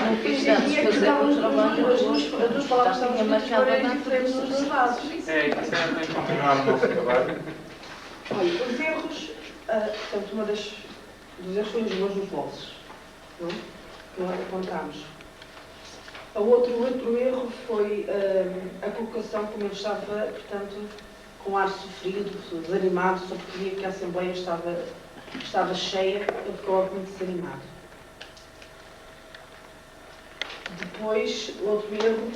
Não quis É tanto que fazer estavam o trabalho. as duas palavras Já tinha estavam marcado a data diferentes nos dois lados. É, isso é bem Continuar o nosso trabalho. Olha, os erros, portanto, dos erros foi os meus nos bolsos, não é? Que nós apontámos. O outro erro foi a colocação, como eu estava, portanto, com ar sofrido, desanimado, só porque via que a Assembleia estava cheia, eu ficava muito desanimado. Depois, o outro erro,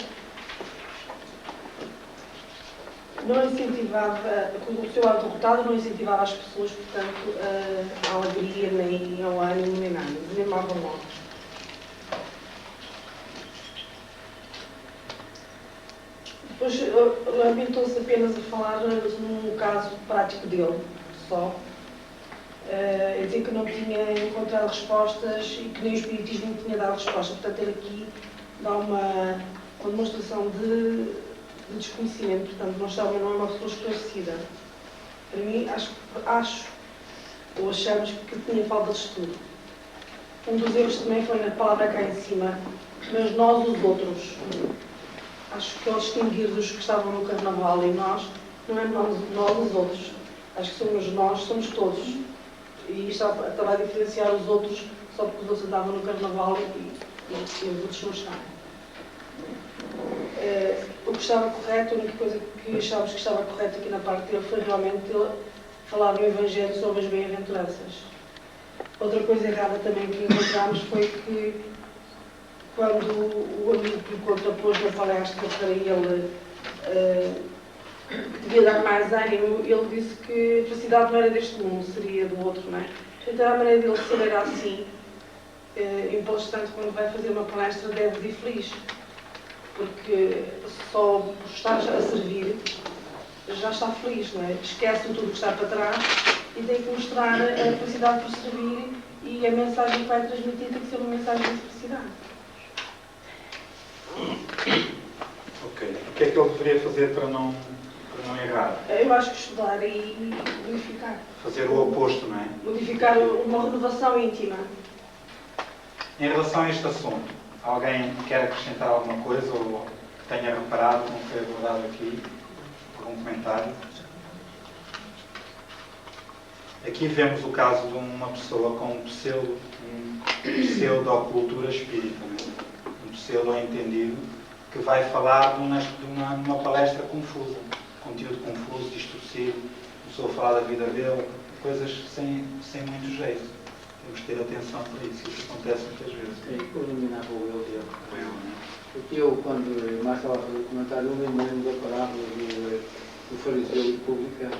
não incentivava, o seu derrotado não incentivava as pessoas, portanto, a alegria, nem ao ânimo, nem nada, desanimavam logo. Depois, lamentou-se apenas a falar num caso prático dele, só. Dizer que não tinha encontrado respostas e que nem o Espiritismo não tinha dado resposta. Portanto, ele aqui dá uma demonstração de desconhecimento. Portanto, não é uma pessoa esclarecida. Para mim, achamos que tinha falta de estudo. Um dos erros também foi na palavra cá em cima, mas nós os outros. Acho que ao distinguir dos que estavam no Carnaval e nós, não é nós os outros. Acho que somos nós, somos todos. E isto estava a diferenciar os outros só porque os outros andavam no Carnaval e os outros não estavam. O que estava correto, a única coisa que achávamos que estava correto aqui na parte dele foi realmente ele falar no Evangelho sobre as bem-aventuranças. Outra coisa errada também que encontramos foi que quando o amigo que o contrapôs na palestra para ele que devia dar mais ânimo, ele disse que a felicidade não era deste mundo, seria do outro, não é? Então a maneira dele ser era assim. E o palestrante, quando vai fazer uma palestra, deve ir feliz, porque só por estar a servir já está feliz, não é? Esquece tudo o que está para trás e tem que mostrar a felicidade por servir, e a mensagem que vai transmitir tem que ser uma mensagem de felicidade. Ok. O que é que ele deveria fazer para não errar? Eu acho que estudar e modificar. Fazer o oposto, não é? Modificar uma renovação íntima. Em relação a este assunto, alguém quer acrescentar alguma coisa ou que tenha reparado como foi abordado aqui? Algum comentário? Aqui vemos o caso de uma pessoa com um pseudo-cultura espírita, um pseudo-entendido, que vai falar numa palestra confusa, conteúdo confuso, distorcido, começou a falar da vida dele, coisas sem muito jeito. Temos que ter atenção para isso, isso acontece muitas vezes. Eu eliminava o eu dele. O eu, não é? Porque eu, quando mais estava a fazer o comentário, eu lembro da parábola do fariseu e publicano.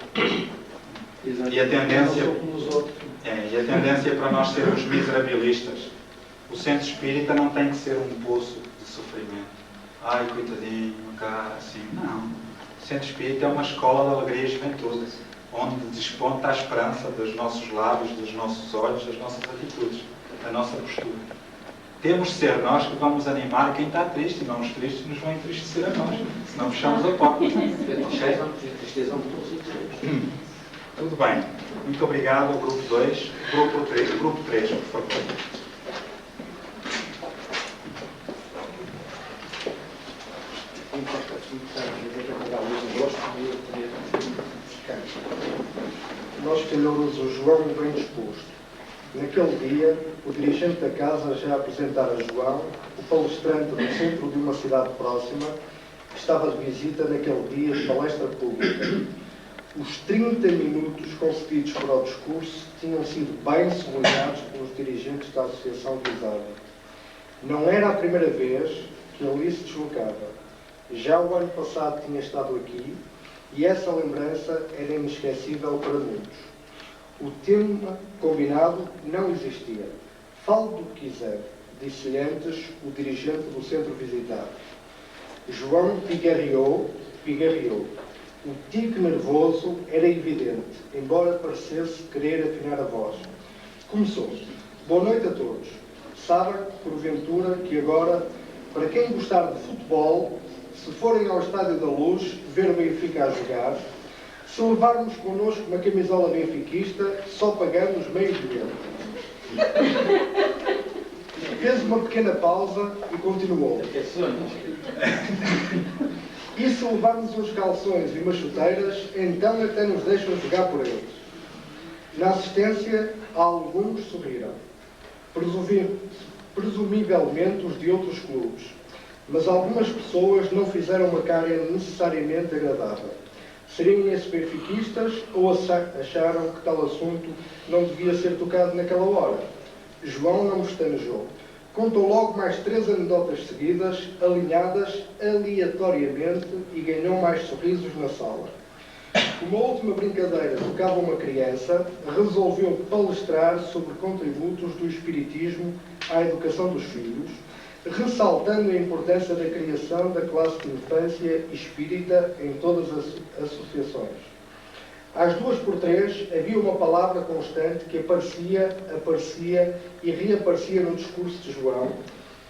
E a tendência, como os outros. e a tendência para nós sermos miserabilistas. O centro espírita não tem que ser um poço de sofrimento. Ai, coitadinho, cara, assim. Não. O centro espírita é uma escola de alegria e juventude, onde desponta a esperança dos nossos lábios, dos nossos olhos, das nossas atitudes. a nossa postura. Temos de ser nós que vamos animar quem está triste, e não os tristes nos vão entristecer a nós, senão fechamos a porta. Tristeza Tudo bem. Muito obrigado ao grupo 2, grupo 3, por favor. Nós calhou-nos o João bem disposto. Naquele dia, o dirigente da casa já apresentara a João, o palestrante do centro de uma cidade próxima, que estava de visita naquele dia de palestra pública. Os 30 minutos concedidos para o discurso tinham sido bem sublinhados pelos dirigentes da associação visada. Não era a primeira vez que ali se deslocava. Já o ano passado tinha estado aqui e essa lembrança era inesquecível para muitos. O tema combinado não existia. Fale do que quiser, disse-lhe antes o dirigente do centro visitado. João pigarreou. O tique nervoso era evidente, embora parecesse querer afinar a voz. Começou. Boa noite a todos. Sabem, porventura, que agora, para quem gostar de futebol, se forem ao Estádio da Luz ver o Benfica a jogar, se levarmos connosco uma camisola benfiquista, só pagamos meio bilhete. Fez uma pequena pausa e continuou. E se levarmos uns calções e umas chuteiras, então até nos deixam jogar por eles. Na assistência, alguns sorriram. Presumivelmente os de outros clubes. Mas algumas pessoas não fizeram uma cara necessariamente agradável. Seriam esses benfiquistas ou acharam que tal assunto não devia ser tocado naquela hora? João não estanejou. Contou logo mais 3 anedotas seguidas, alinhadas aleatoriamente, e ganhou mais sorrisos na sala. Uma última brincadeira tocava uma criança, resolveu palestrar sobre contributos do espiritismo à educação dos filhos, ressaltando a importância da criação da classe de infância espírita em todas as associações. Às 2 por 3 havia uma palavra constante que aparecia e reaparecia no discurso de João,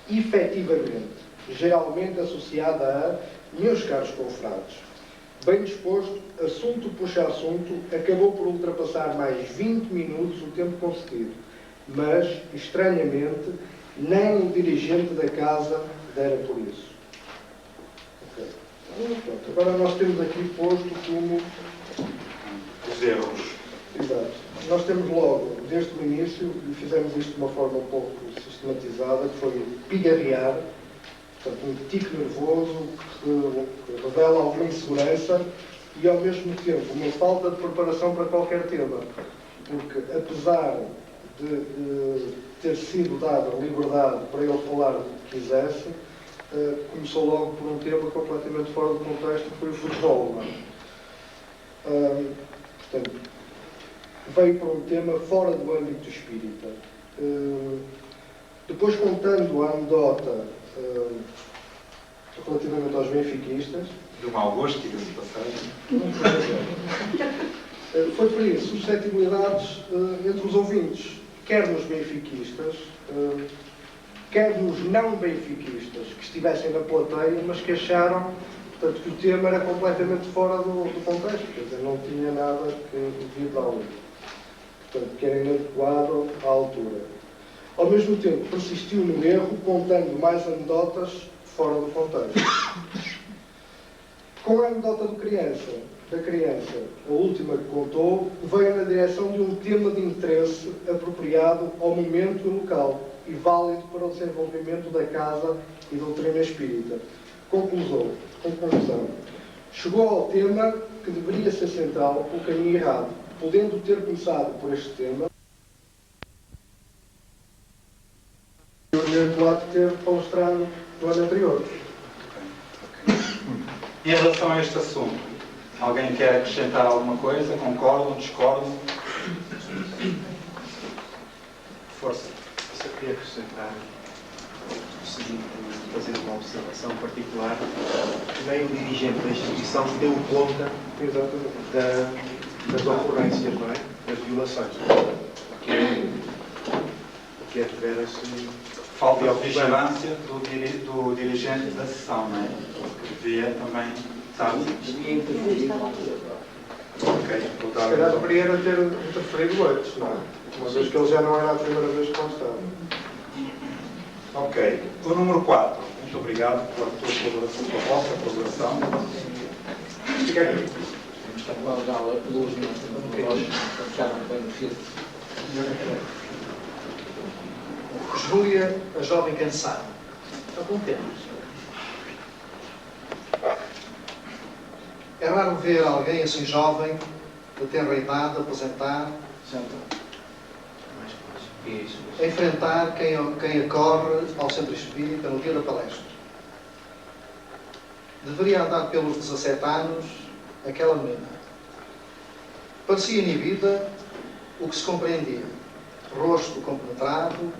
efetivamente, geralmente associada a meus caros confrades. Bem disposto, assunto puxa assunto, acabou por ultrapassar mais 20 minutos o tempo concedido, mas, estranhamente, nem o dirigente da casa dera por isso. Okay. Pronto, agora nós temos aqui posto como os erros. Exato. Nós temos logo, desde o início, e fizemos isto de uma forma um pouco sistematizada, que foi pigarrear, portanto, um tique nervoso que revela alguma insegurança e, ao mesmo tempo, uma falta de preparação para qualquer tema. Porque, apesar de ter sido dada a liberdade para ele falar do que quisesse, começou logo por um tema completamente fora do contexto, que foi o futebol. Portanto, veio para um tema fora do âmbito espírita. Depois, contando a anedota relativamente aos benfiquistas, do mau gosto, diga-se de passagem, foi por isso, suscetibilidades entre os ouvintes, quer nos benfiquistas, quer nos não benfiquistas, que estivessem na plateia, mas que acharam, portanto, que o tema era completamente fora do contexto, quer dizer, não tinha nada que vir ali. Portanto, que era inadequado à altura. Ao mesmo tempo, persistiu no erro, contando mais anedotas fora do contexto. Com a anedota da criança, a última que contou, veio na direção de um tema de interesse apropriado ao momento e local e válido para o desenvolvimento da casa e doutrina espírita. Conclusão. Chegou ao tema que deveria ser central pelo caminho errado, podendo ter começado por este tema, e o lado de ter palestrado no ano anterior. Em relação a este assunto, alguém quer acrescentar alguma coisa? Concordam? Discordam? Força. Eu só queria acrescentar o seguinte, fazer uma observação particular, que nem o dirigente da instituição deu conta das ocorrências, não é? Das violações. O que que é de veras Falta de vigilância do dirigente da sessão, não é? Que devia também estar. Devia interferir. Ok, vou Se dar calhar deveria ter interferido antes, não é? Uma vez que ele já não era a primeira vez que lá estava. Ok. O número 4. Muito obrigado pela tua colaboração, pela vossa colaboração. Fica aqui. Vamos dar a luz no relógio para ficar bem no filtro. Júlia, a jovem cansada. Apontemos. É raro ver alguém assim jovem, de tenra idade, aposentar, enfrentar quem acorre ao centro espírita no dia da palestra. Deveria andar pelos 17 anos aquela menina. Parecia inibida, o que se compreendia. Rosto compenetrado,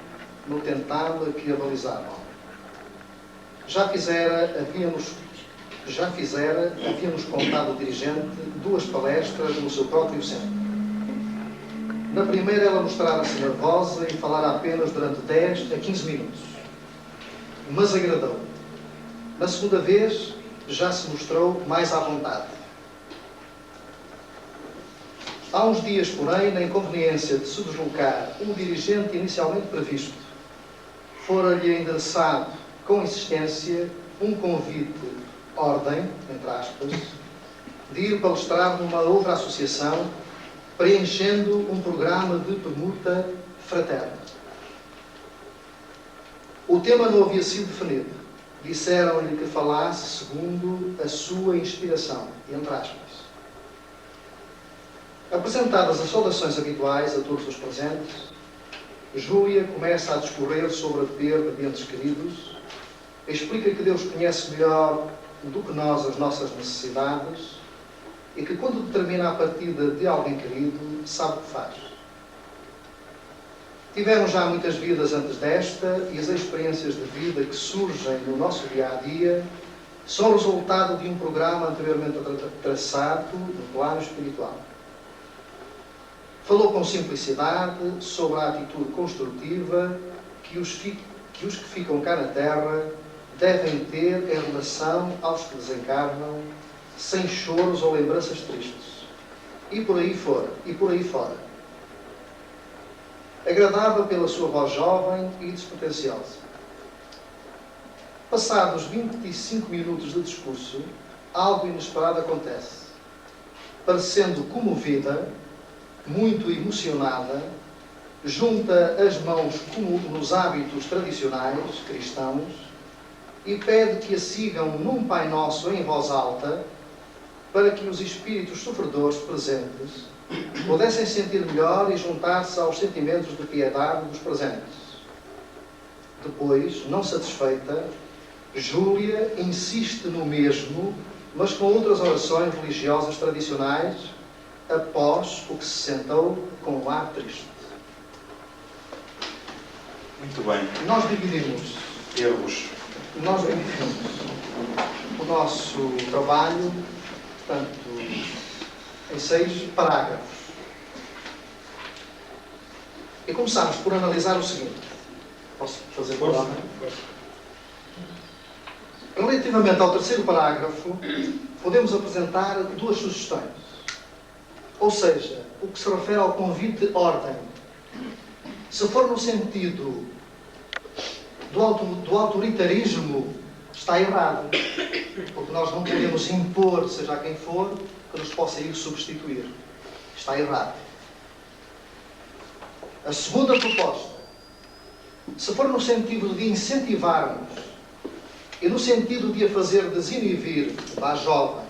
no tentáculo que a balizavam. Já fizera, havia-nos contado o dirigente 2 palestras no seu próprio centro. Na primeira ela mostrara-se nervosa e falara apenas durante 10 a 15 minutos. Mas agradou. Na segunda vez, já se mostrou mais à vontade. Há uns dias, porém, na inconveniência de se deslocar o dirigente inicialmente previsto, fora-lhe endereçado, com insistência, um convite, ordem, entre aspas, de ir palestrar numa outra associação, preenchendo um programa de permuta fraterna. O tema não havia sido definido. Disseram-lhe que falasse segundo a sua inspiração, entre aspas. Apresentadas as saudações habituais a todos os presentes, Júlia começa a discorrer sobre a perda de entes queridos, explica que Deus conhece melhor do que nós as nossas necessidades e que quando determina a partida de alguém querido, sabe o que faz. Tiveram já muitas vidas antes desta e as experiências de vida que surgem no nosso dia-a-dia são resultado de um programa anteriormente traçado no plano espiritual. Falou com simplicidade sobre a atitude construtiva que os que ficam cá na Terra devem ter em relação aos que desencarnam, sem choros ou lembranças tristes. E por aí fora. Agradava pela sua voz jovem e despretensiosa. Passados 25 minutos de discurso, algo inesperado acontece. Parecendo comovida, muito emocionada, junta as mãos como nos hábitos tradicionais cristãos e pede que a sigam num Pai Nosso em voz alta para que os espíritos sofredores presentes pudessem sentir melhor e juntar-se aos sentimentos de piedade dos presentes. Depois, não satisfeita, Júlia insiste no mesmo, mas com outras orações religiosas tradicionais, após o que se sentou com um ar triste. Muito bem. Nós dividimos o nosso trabalho, portanto, em 6 parágrafos. E começamos por analisar o seguinte. Posso fazer por ordem? Relativamente ao 3º parágrafo, podemos apresentar 2 sugestões. Ou seja, o que se refere ao convite de ordem. Se for no sentido do autoritarismo, está errado. Porque nós não podemos impor, seja a quem for, que nos possa ir substituir. Está errado. A segunda proposta. Se for no sentido de incentivarmos e no sentido de a fazer desinibir da jovem,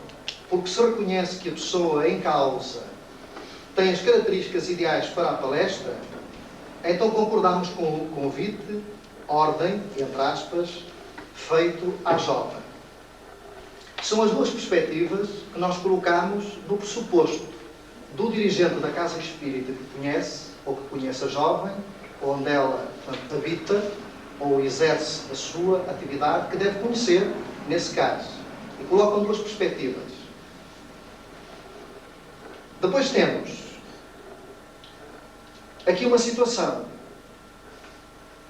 porque se reconhece que a pessoa em causa tem as características ideais para a palestra, então concordamos com o convite, ordem, entre aspas, feito à jovem. São as 2 perspectivas que nós colocamos no pressuposto do dirigente da casa espírita que conhece, ou que conhece a jovem, onde ela habita, ou exerce a sua atividade, que deve conhecer, nesse caso. E colocam 2 perspectivas. Depois temos aqui uma situação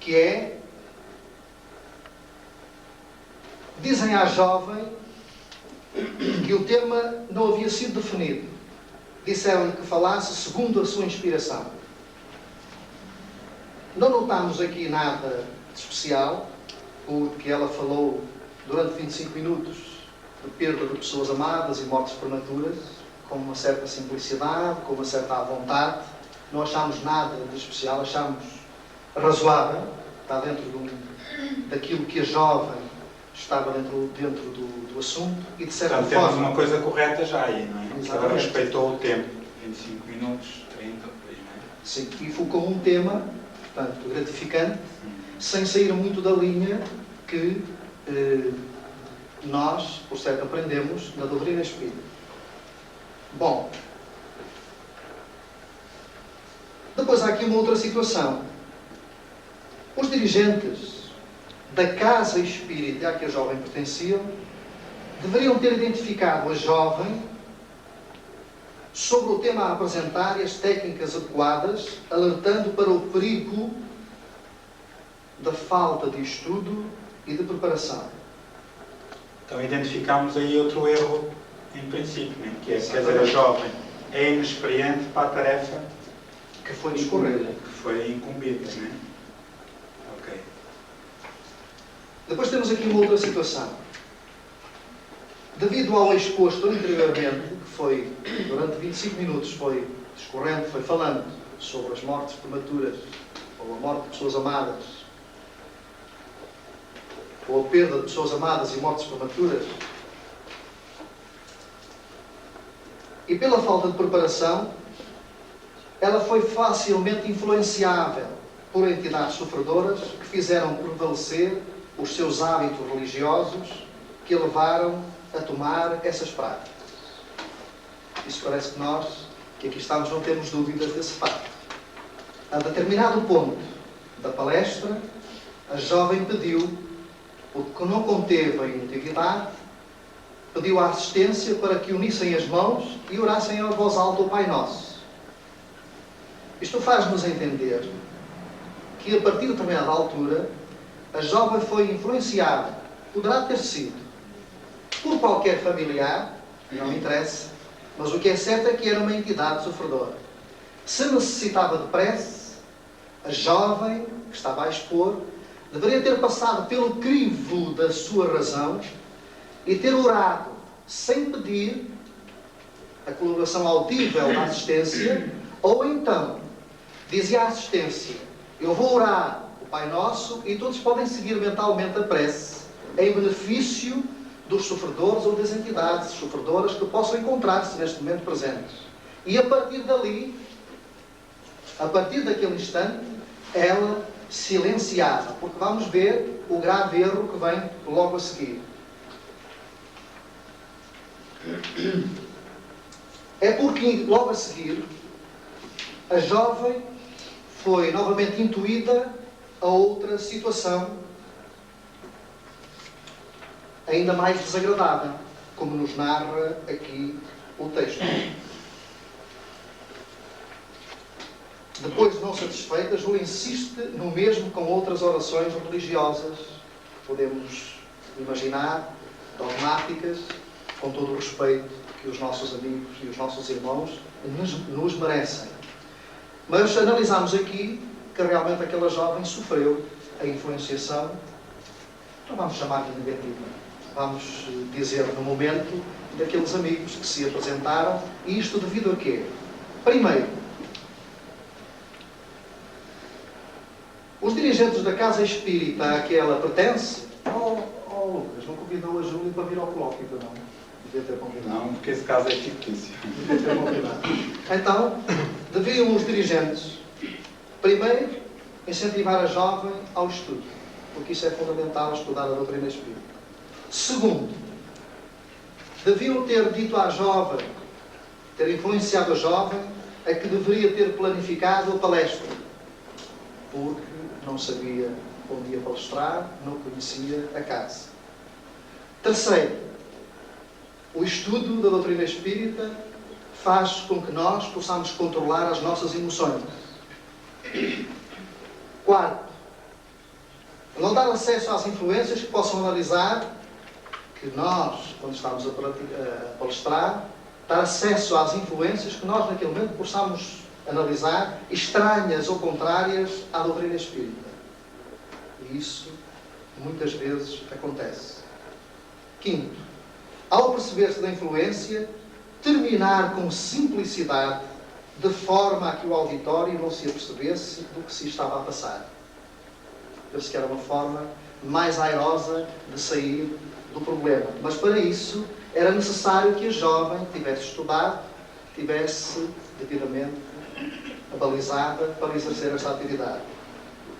que é: dizem à jovem que o tema não havia sido definido. Disseram-lhe que falasse segundo a sua inspiração. Não notámos aqui nada de especial, porque ela falou durante 25 minutos de perda de pessoas amadas e mortes prematuras, com uma certa simplicidade, com uma certa vontade. Não achámos nada de especial, achámos razoável, está dentro daquilo que a jovem estava dentro do assunto, e de certa Portanto, forma... temos uma coisa correta já aí, não é? Exatamente. Ela respeitou o tempo, 25 minutos, 30, depois, não é? Sim, e focou um tema, portanto, gratificante, sem sair muito da linha que nós, por certo, aprendemos na doutrina espírita. Bom, depois há aqui uma outra situação. Os dirigentes da casa espírita a que a jovem pertencia deveriam ter identificado a jovem sobre o tema a apresentar e as técnicas adequadas, alertando para o perigo da falta de estudo e de preparação. Então identificámos aí outro erro em princípio, né? Que é, quer dizer, a jovem é inexperiente para a tarefa que foi discorrida, que foi incumbida, né? Ok. Depois temos aqui uma outra situação. Devido ao exposto anteriormente, que foi, durante 25 minutos, foi discorrendo, foi falando sobre as mortes prematuras, ou a morte de pessoas amadas, ou a perda de pessoas amadas e mortes prematuras, e pela falta de preparação, ela foi facilmente influenciável por entidades sofredoras que fizeram prevalecer os seus hábitos religiosos, que a levaram a tomar essas práticas. Isso parece que nós, que aqui estamos, não temos dúvidas desse facto. A determinado ponto da palestra, a jovem pediu, porque não conteve a integridade, pediu a assistência para que unissem as mãos e orassem a voz alta o Pai Nosso. Isto faz-nos entender que, a partir de determinada altura, a jovem foi influenciada, poderá ter sido, por qualquer familiar, não me interessa, mas o que é certo é que era uma entidade sofredora. Se necessitava de prece, a jovem que estava a expor deveria ter passado pelo crivo da sua razão e ter orado sem pedir a colaboração audível da assistência, ou então dizia a assistência: eu vou orar o Pai Nosso, e todos podem seguir mentalmente a prece em benefício dos sofredores ou das entidades sofredoras que possam encontrar-se neste momento presentes. E a partir dali, a partir daquele instante, ela silenciava, porque vamos ver o grave erro que vem logo a seguir. É porque logo a seguir a jovem foi novamente intuída a outra situação ainda mais desagradável, como nos narra aqui o texto. Depois, não satisfeita, Júlia insiste no mesmo com outras orações religiosas, podemos imaginar, dogmáticas, com todo o respeito que os nossos amigos e os nossos irmãos nos merecem. Mas analisamos aqui que realmente aquela jovem sofreu a influenciação, não vamos chamar de negativa, vamos dizer no momento, daqueles amigos que se apresentaram, e isto devido a quê? Primeiro, os dirigentes da casa espírita a que ela pertence, Lucas, não convidou a Júlia para vir ao colóquio, não? Devia ter convidado. Não, porque esse caso é fictício. Devia ter convidado. Então, deviam os dirigentes, primeiro, incentivar a jovem ao estudo, porque isso é fundamental, estudar a doutrina espírita. Segundo, deviam ter dito à jovem, ter influenciado a jovem, a que deveria ter planificado a palestra, porque não sabia onde ia palestrar, não conhecia a casa. Terceiro, o estudo da doutrina espírita faz com que nós possamos controlar as nossas emoções. Quarto, Não dar acesso às influências que possam analisar, que nós, quando estamos a palestrar, dar acesso às influências que nós, naquele momento, possamos analisar, estranhas ou contrárias à doutrina espírita. E isso, muitas vezes, acontece. Quinto, ao perceber-se da influência, terminar com simplicidade, de forma a que o auditório não se apercebesse do que se estava a passar. Penso que era uma forma mais airosa de sair do problema. Mas para isso era necessário que a jovem tivesse estudado, tivesse devidamente abalizada para exercer esta atividade.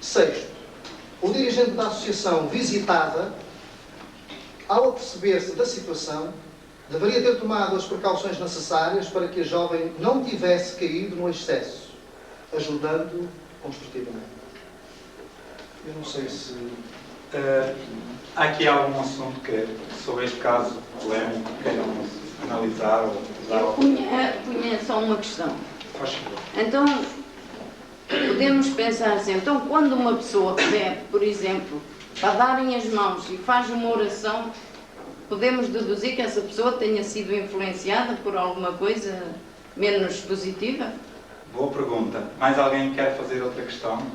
Sexto, o dirigente da associação visitada, ao aperceber-se da situação, deveria ter tomado as precauções necessárias para que a jovem não tivesse caído no excesso, ajudando construtivamente. Eu não sei se... Há aqui algum assunto que, sobre este caso polémico, queiram analisar ou usar? Eu punha só uma questão. Faz favor. Então, podemos pensar assim, então quando uma pessoa pede, por exemplo, para darem as mãos e faz uma oração, podemos deduzir que essa pessoa tenha sido influenciada por alguma coisa menos positiva? Boa pergunta. Mais alguém quer fazer outra questão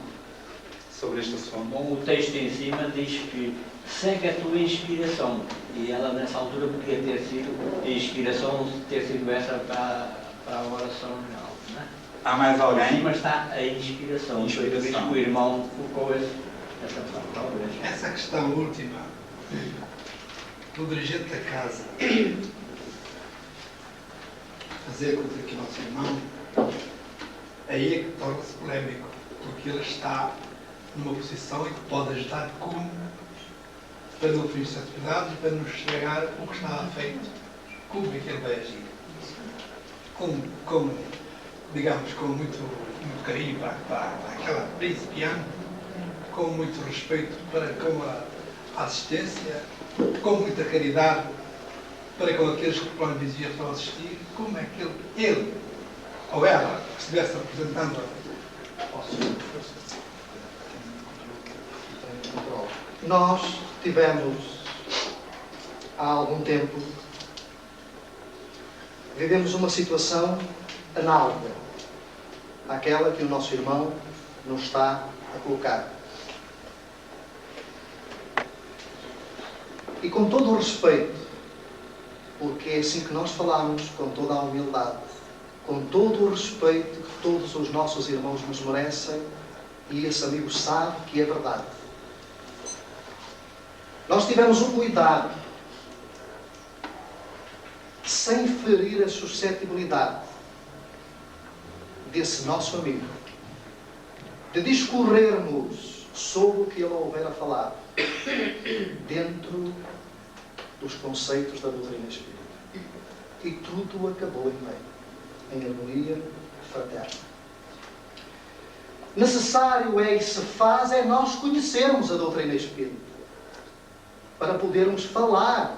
sobre este assunto? Bom, o texto em cima diz que segue a tua inspiração. E ela, nessa altura, podia ter sido a inspiração, ter sido essa para a oração final. Não é? Há mais alguém? Em cima está a inspiração. Foi por isso que o irmão colocou essa questão. Talvez. Essa questão última do dirigente da casa fazer com que o nosso irmão, aí é que torna-se polémico, porque ele está numa posição em que pode ajudar como para não ferir atividades, para nos estragar o que está feito, como é que ele vai agir. Digamos, com muito carinho para aquela principiante, com muito respeito para com a assistência, com muita caridade para com aqueles que por dizia estão a assistir, como é que ele ou ela que estivesse representando ao Senhor. Nós tivemos, há algum tempo, vivemos uma situação análoga àquela que o nosso irmão nos está a colocar. E com todo o respeito, porque é assim que nós falamos, com toda a humildade, com todo o respeito que todos os nossos irmãos nos merecem, e esse amigo sabe que é verdade. Nós tivemos um cuidado, sem ferir a suscetibilidade desse nosso amigo, de discorrermos sobre o que ele houver a falar, dentro dos conceitos da doutrina espírita. E tudo acabou em bem, em harmonia fraterna. Necessário é e se faz é nós conhecermos a doutrina espírita, para podermos falar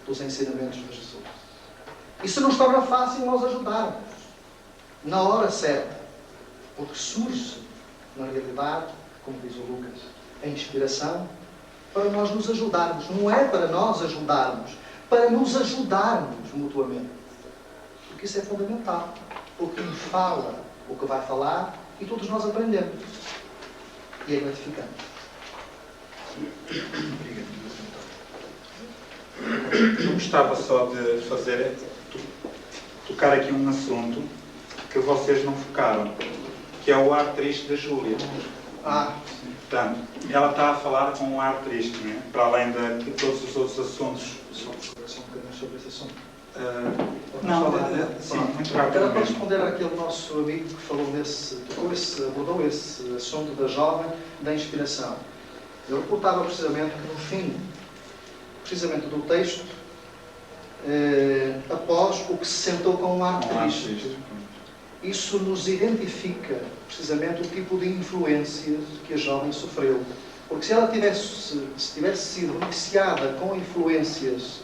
dos ensinamentos de Jesus. E se nos torna fácil nós ajudarmos, na hora certa, porque surge, na realidade, como diz o Lucas, a inspiração, para nós nos ajudarmos. Não é para nós ajudarmos, para nos ajudarmos mutuamente. Porque isso é fundamental. Porque quem fala o que vai falar, e todos nós aprendemos. E é gratificante. Eu gostava só de tocar aqui um assunto que vocês não focaram, que é o ar triste da Júlia. Portanto, ela está a falar com um ar triste, não é? Para além de todos os outros assuntos. Só um bocadinho sobre esse assunto. Sim, muito rápido. Era para responder àquele nosso amigo que falou abordou esse assunto da jovem, da inspiração. Eu reportava precisamente que no fim, precisamente do texto, após o que se sentou com um ar triste, isso nos identifica precisamente o tipo de influências que a jovem sofreu. Porque se ela tivesse sido beneficiada com influências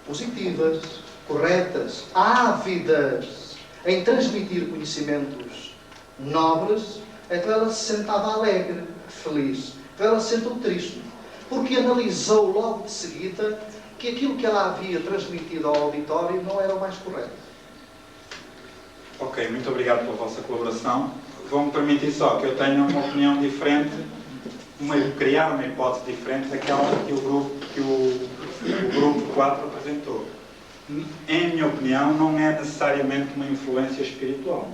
positivas, corretas, ávidas em transmitir conhecimentos nobres, então ela se sentava alegre, feliz. Então ela se sentou triste. porque analisou logo de seguida que aquilo que ela havia transmitido ao auditório não era o mais correto. Ok, muito obrigado pela vossa colaboração. Vão-me permitir só que eu tenha uma opinião diferente, criar uma hipótese diferente daquela que o grupo 4 apresentou. Em minha opinião, não é necessariamente uma influência espiritual.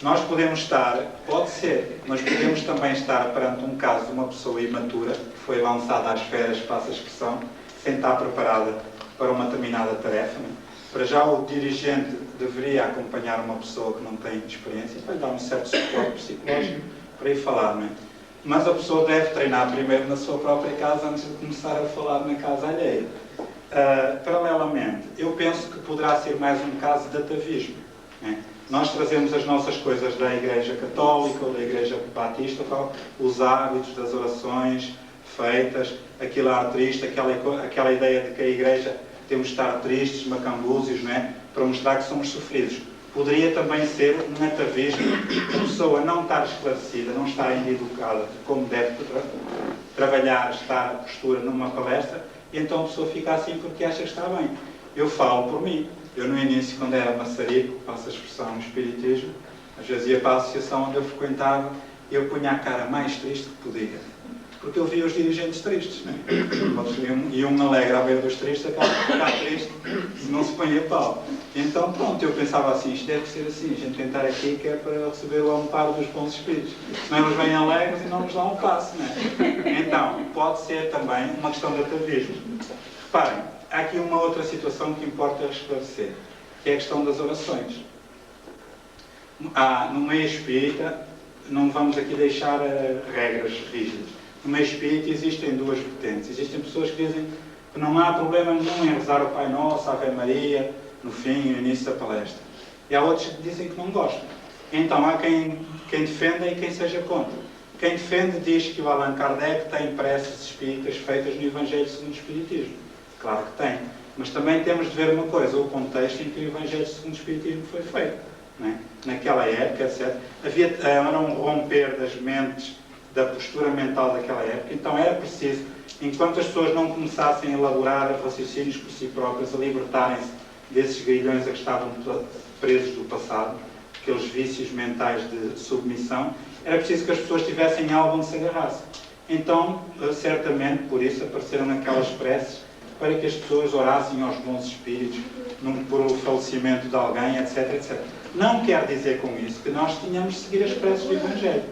Nós podemos estar, pode ser, mas podemos também estar perante um caso de uma pessoa imatura que foi lançada às feras, passa a expressão, sem estar preparada para uma determinada tarefa. Para já, o dirigente deveria acompanhar uma pessoa que não tem experiência para lhe dar um certo suporte psicológico para ir falar, não é? Mas a pessoa deve treinar primeiro na sua própria casa antes de começar a falar na casa alheia. Paralelamente, eu penso que poderá ser mais um caso de atavismo. Né? Nós trazemos as nossas coisas da Igreja Católica ou da Igreja Batista, os hábitos das orações feitas, aquele ar triste, aquela ideia de que a Igreja temos de estar tristes, macambúzios, não é? Para mostrar que somos sofridos. Poderia também ser um atavismo, a pessoa não estar esclarecida, não estar ainda educada de como deve trabalhar, estar a postura numa palestra, e então a pessoa fica assim porque acha que está bem. Eu falo por mim. Eu no início, quando era maçarico, passo a expressão no espiritismo, às vezes ia para a associação onde eu frequentava e eu punha a cara mais triste que podia. Porque eu via os dirigentes tristes, né? E um alegre à beira dos tristes, acaba de ficar triste e não se põe a pau. Então, pronto, eu pensava assim, isto deve ser assim, a gente tentar aqui que é para receber o amparo dos bons espíritos. Não eles vêm alegres e não nos dão um passo, né? Então, pode ser também uma questão de atavismo. Reparem, há aqui uma outra situação que importa esclarecer, que é a questão das orações. No meio espírita, não vamos aqui deixar regras rígidas. No meio espírita existem duas vertentes. Existem pessoas que dizem que não há problema nenhum em rezar o Pai Nosso, a Ave Maria, no fim e no início da palestra. E há outros que dizem que não gostam. Então há quem defenda e quem seja contra. Quem defende diz que o Allan Kardec tem preces espíritas feitas no Evangelho segundo o Espiritismo. Claro que tem. Mas também temos de ver uma coisa, o contexto em que o Evangelho segundo o Espiritismo foi feito. Não é? Naquela época, etc. Era um romper das mentes, da postura mental daquela época. Então era preciso, enquanto as pessoas não começassem a elaborar raciocínios por si próprias, a libertarem-se desses grilhões a que estavam presos do passado, aqueles vícios mentais de submissão, era preciso que as pessoas tivessem algo onde se agarrassem. Então, certamente, por isso, apareceram aquelas preces para que as pessoas orassem aos bons espíritos por o falecimento de alguém, etc, etc. Não quer dizer com isso que nós tenhamos de seguir as preces do Evangelho.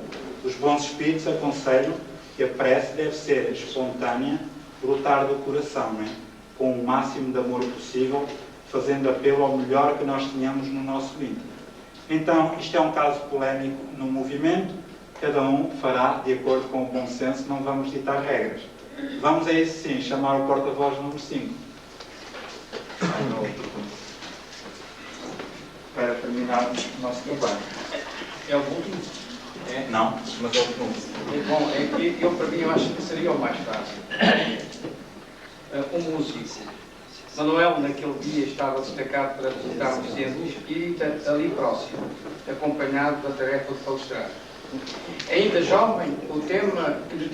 Os bons espíritos aconselham que a prece deve ser espontânea, brotar do coração, não é? Com o máximo de amor possível, fazendo apelo ao melhor que nós tenhamos no nosso íntimo. Então, isto é um caso polémico no movimento, cada um fará de acordo com o bom senso, não vamos ditar regras. Vamos a isso sim, chamar o porta-voz número 5. Para terminarmos o nosso trabalho. É o último? É? Não, mas é o último. Bom, é que eu para mim eu acho que seria o mais fácil. Um músico. Manuel, naquele dia, estava destacado para visitar um centro espírita ali próximo, acompanhado da tarefa de palestrar. Ainda jovem, o tema que lhe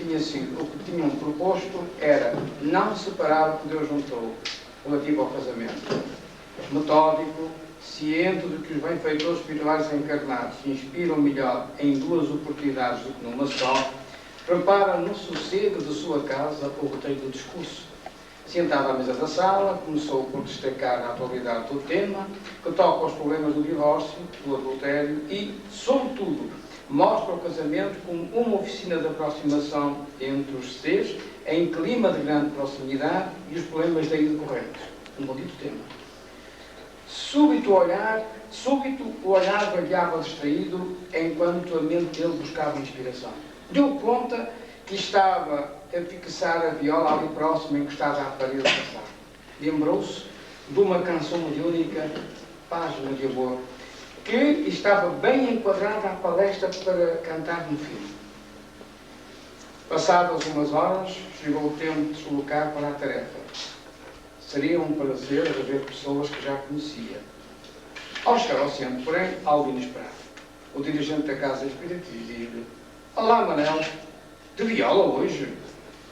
tinham proposto era não separar o que Deus juntou, relativo ao casamento. Metódico, ciente de que os benfeitores espirituais encarnados se inspiram melhor em duas oportunidades do que numa só, prepara no sossego de sua casa o roteiro do discurso. Sentado à mesa da sala, começou por destacar a atualidade do tema, que toca aos problemas do divórcio, do adultério e, sobretudo, mostra o casamento como uma oficina de aproximação entre os seres, em clima de grande proximidade e os problemas daí decorrentes. Um bonito tema. Súbito o olhar variava distraído, enquanto a mente dele buscava inspiração. Deu conta que estava a fixar a viola ali próxima, encostada à parede da sala. Lembrou-se de uma canção melódica, Página de Amor, que estava bem enquadrada à palestra para cantar no fim. Passadas umas horas, chegou o tempo de deslocar para a tarefa. Seria um prazer rever pessoas que já conhecia. Ao chegar ao centro, porém, algo inesperado. O dirigente da Casa Espírita dizia-lhe: Olá, Manel, de viola hoje?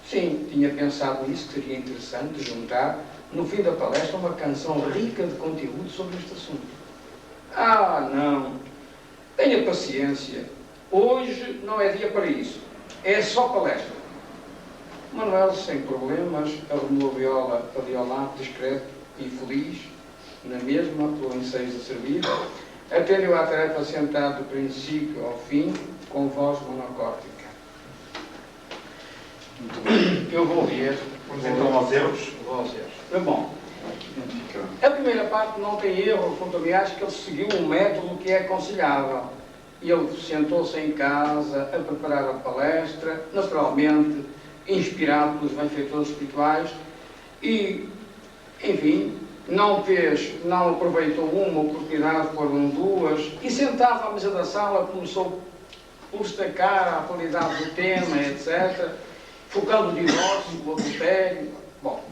Sim, tinha pensado nisso, que seria interessante juntar, no fim da palestra, uma canção rica de conteúdo sobre este assunto. Ah, não. Tenha paciência. Hoje não é dia para isso. É só palestra. Manuel, sem problemas, arrumou a viola ali ao lado, discreto e feliz, na mesma, pelo ensejo de servir. Atendeu à tarefa sentado do princípio ao fim, com voz monocórdica. Muito bem. Eu vou ler. Vamos então aos erros. Vou aos erros. É bom. A primeira parte não tem erro, aliás, que ele seguiu um método que é aconselhável. Ele sentou-se em casa a preparar a palestra, naturalmente, inspirado pelos benfeitores espirituais e, enfim, não aproveitou uma oportunidade, foram duas, e sentado à mesa da sala começou por destacar a atualidade do tema, etc., focando o divórcio, o adultério. Bom,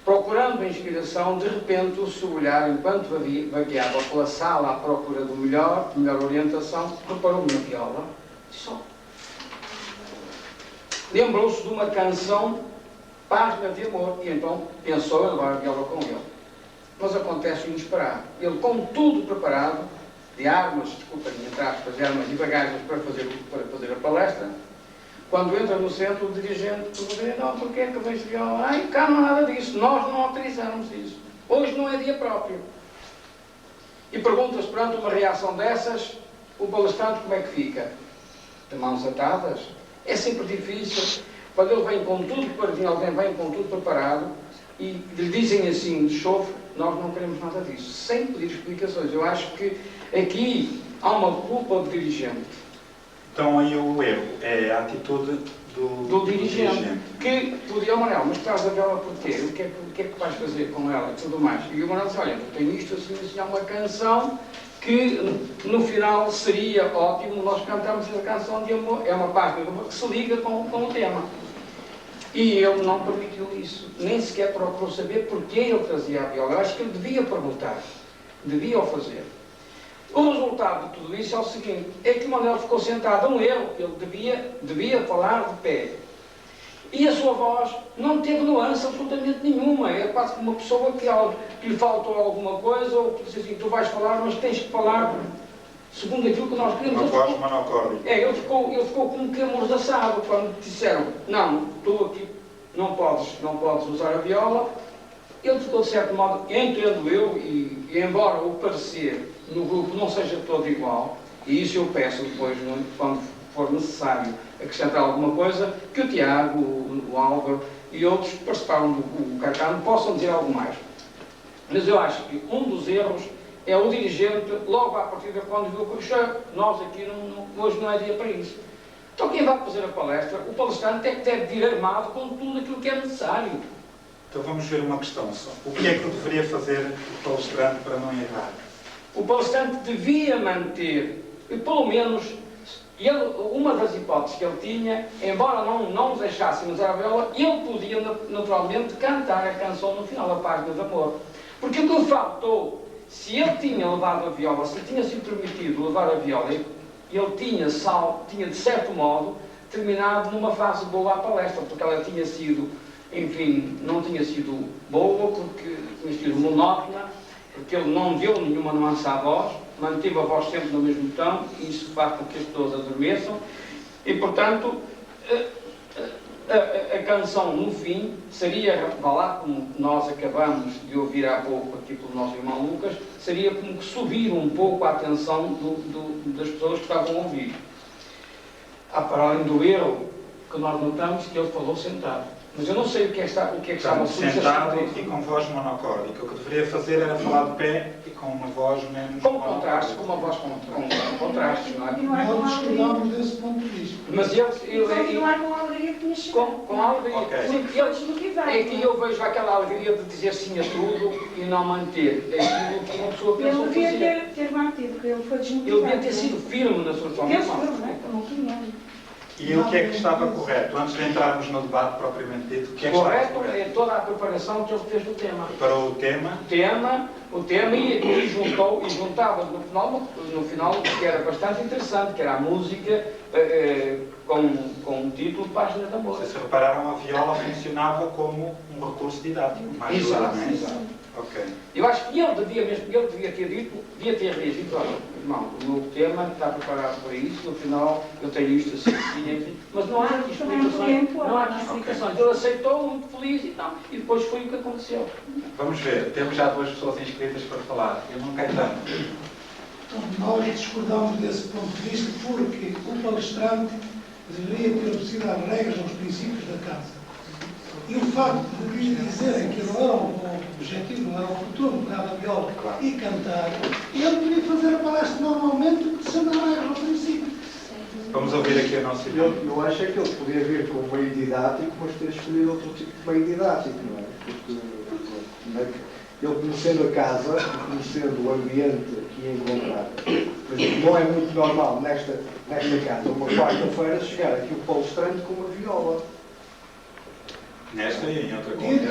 procurando a inspiração, de repente o seu olhar, enquanto vagueava pela sala à procura de melhor orientação, reparou na viola. Só. Lembrou-se de uma canção, Página de Amor, e então pensou em levar a viola com ele. Mas acontece o inesperado. Ele, com tudo preparado, de armas, desculpem, entre aspas, de armas e bagagens para fazer a palestra, quando entra no centro, o dirigente pergunta: não, porquê é que vejo viola? Ai, cá não há nada disso, nós não autorizamos isso. Hoje não é dia próprio. E pergunta-se, perante uma reação dessas, o palestrante como é que fica? De mãos atadas? É sempre difícil. Quando ele vem com tudo preparadinho, alguém vem com tudo preparado e lhe dizem assim, de chofre, nós não queremos nada disso, sem pedir explicações. Eu acho que aqui há uma culpa do dirigente. Então aí o erro é a atitude do dirigente. Que podia, Manuel, mas traz a viola porquê? O que é que vais fazer com ela e tudo mais? E o Manuel disse, olha, tenho isto assim, há uma canção que no final seria ótimo nós cantarmos essa canção de amor. É uma página de amor que se liga com o tema. E ele não permitiu isso. Nem sequer procurou saber porquê ele trazia a viola. Eu acho que ele devia perguntar. Devia o fazer. O resultado de tudo isso é o seguinte, é que o Manuel ficou sentado, um erro, ele devia falar de pé. E a sua voz não teve nuance absolutamente nenhuma. É quase como uma pessoa que lhe faltou alguma coisa, ou que disse assim, tu vais falar, mas tens que falar segundo aquilo que nós queremos. Uma voz monocórdica. Ele ficou como que amordaçado quando disseram, não, tu aqui não podes usar a viola. Ele ficou de certo modo, entendo eu, e embora o parecer no grupo não seja todo igual, e isso eu peço depois, quando for necessário acrescentar alguma coisa, que o Tiago, o Álvaro e outros que participaram do Cacano possam dizer algo mais. Mas eu acho que um dos erros é o dirigente, logo à partida, quando viu que nós aqui hoje não é dia para isso. Então quem vai fazer a palestra, o palestrante é que deve vir armado com tudo aquilo que é necessário. Então vamos ver uma questão só. O que é que deveria fazer o palestrante para não errar? O palestrante devia manter, pelo menos, uma das hipóteses que ele tinha, embora não deixássemos a viola, ele podia naturalmente cantar a canção no final da página de amor. Porque o que lhe faltou, se ele tinha levado a viola, se lhe tinha sido permitido levar a viola, ele tinha de certo modo terminado numa fase boa à palestra, porque ela tinha sido, enfim, não tinha sido boa, porque tinha sido monótona, porque ele não deu nenhuma nuance à voz, manteve a voz sempre no mesmo tom, e isso faz com que as pessoas adormeçam, e portanto a canção no fim seria, vá lá, como nós acabamos de ouvir há pouco aqui pelo nosso irmão Lucas, seria como que subir um pouco a atenção das pessoas que estavam a ouvir. Para além do erro que nós notamos, que ele falou sentado. Mas eu não sei o que é que estava sentado e com voz monocórdica. O que deveria fazer era falar de pé e com uma voz menos... Com contraste, com uma voz com contraste, não é? Não discordamos desse ponto de vista. Mas ele continuar com a alegria que tinha chegado. Com a alegria. Okay. É que eu vejo aquela alegria de dizer sim a tudo e não manter. É aquilo que uma pessoa pensou fazer. Ele devia ter mantido, porque ele foi desmotivado. Ele devia ter sido firme na sua formação. Não tinha. E o que é que estava correto? Antes de entrarmos no debate propriamente dito, o que é que estava Correto correto? é toda a preparação que ele fez do tema. Preparou o tema. O tema e juntava no final, que era bastante interessante, que era a música com o título Página de Amor. Vocês repararam, a viola funcionava como um recurso didático. Mais Exato, não é? exato. Ok. Eu acho que ele devia ter reagido, olha, irmão, o meu tema está preparado para isso, no final eu tenho isto assim, mas não há aqui explicações, não há aqui explicações. Ele aceitou, muito feliz e tal, e depois foi o que aconteceu. Vamos ver, temos já 2 pessoas inscritas para falar. Irmão Caetano. Nós discordamos desse ponto de vista porque o palestrante deveria ter obedecido às regras, aos princípios da casa. E o facto de lhe dizerem que não era o objetivo, não era o oportuno, pegar a viola e cantar, ele deveria fazer a palestra normalmente, sendo as regras ao princípio. Vamos ouvir aqui a nossa opinião. Eu acho é que ele podia vir com um meio didático, mas ter escolhido outro tipo de meio didático, não é? Porque ele conhecendo a casa, conhecendo o ambiente que ia encontrar, por exemplo, não é muito normal nesta casa, uma quarta-feira, chegar aqui o palestrante com uma viola. Nesta e em outra coisa.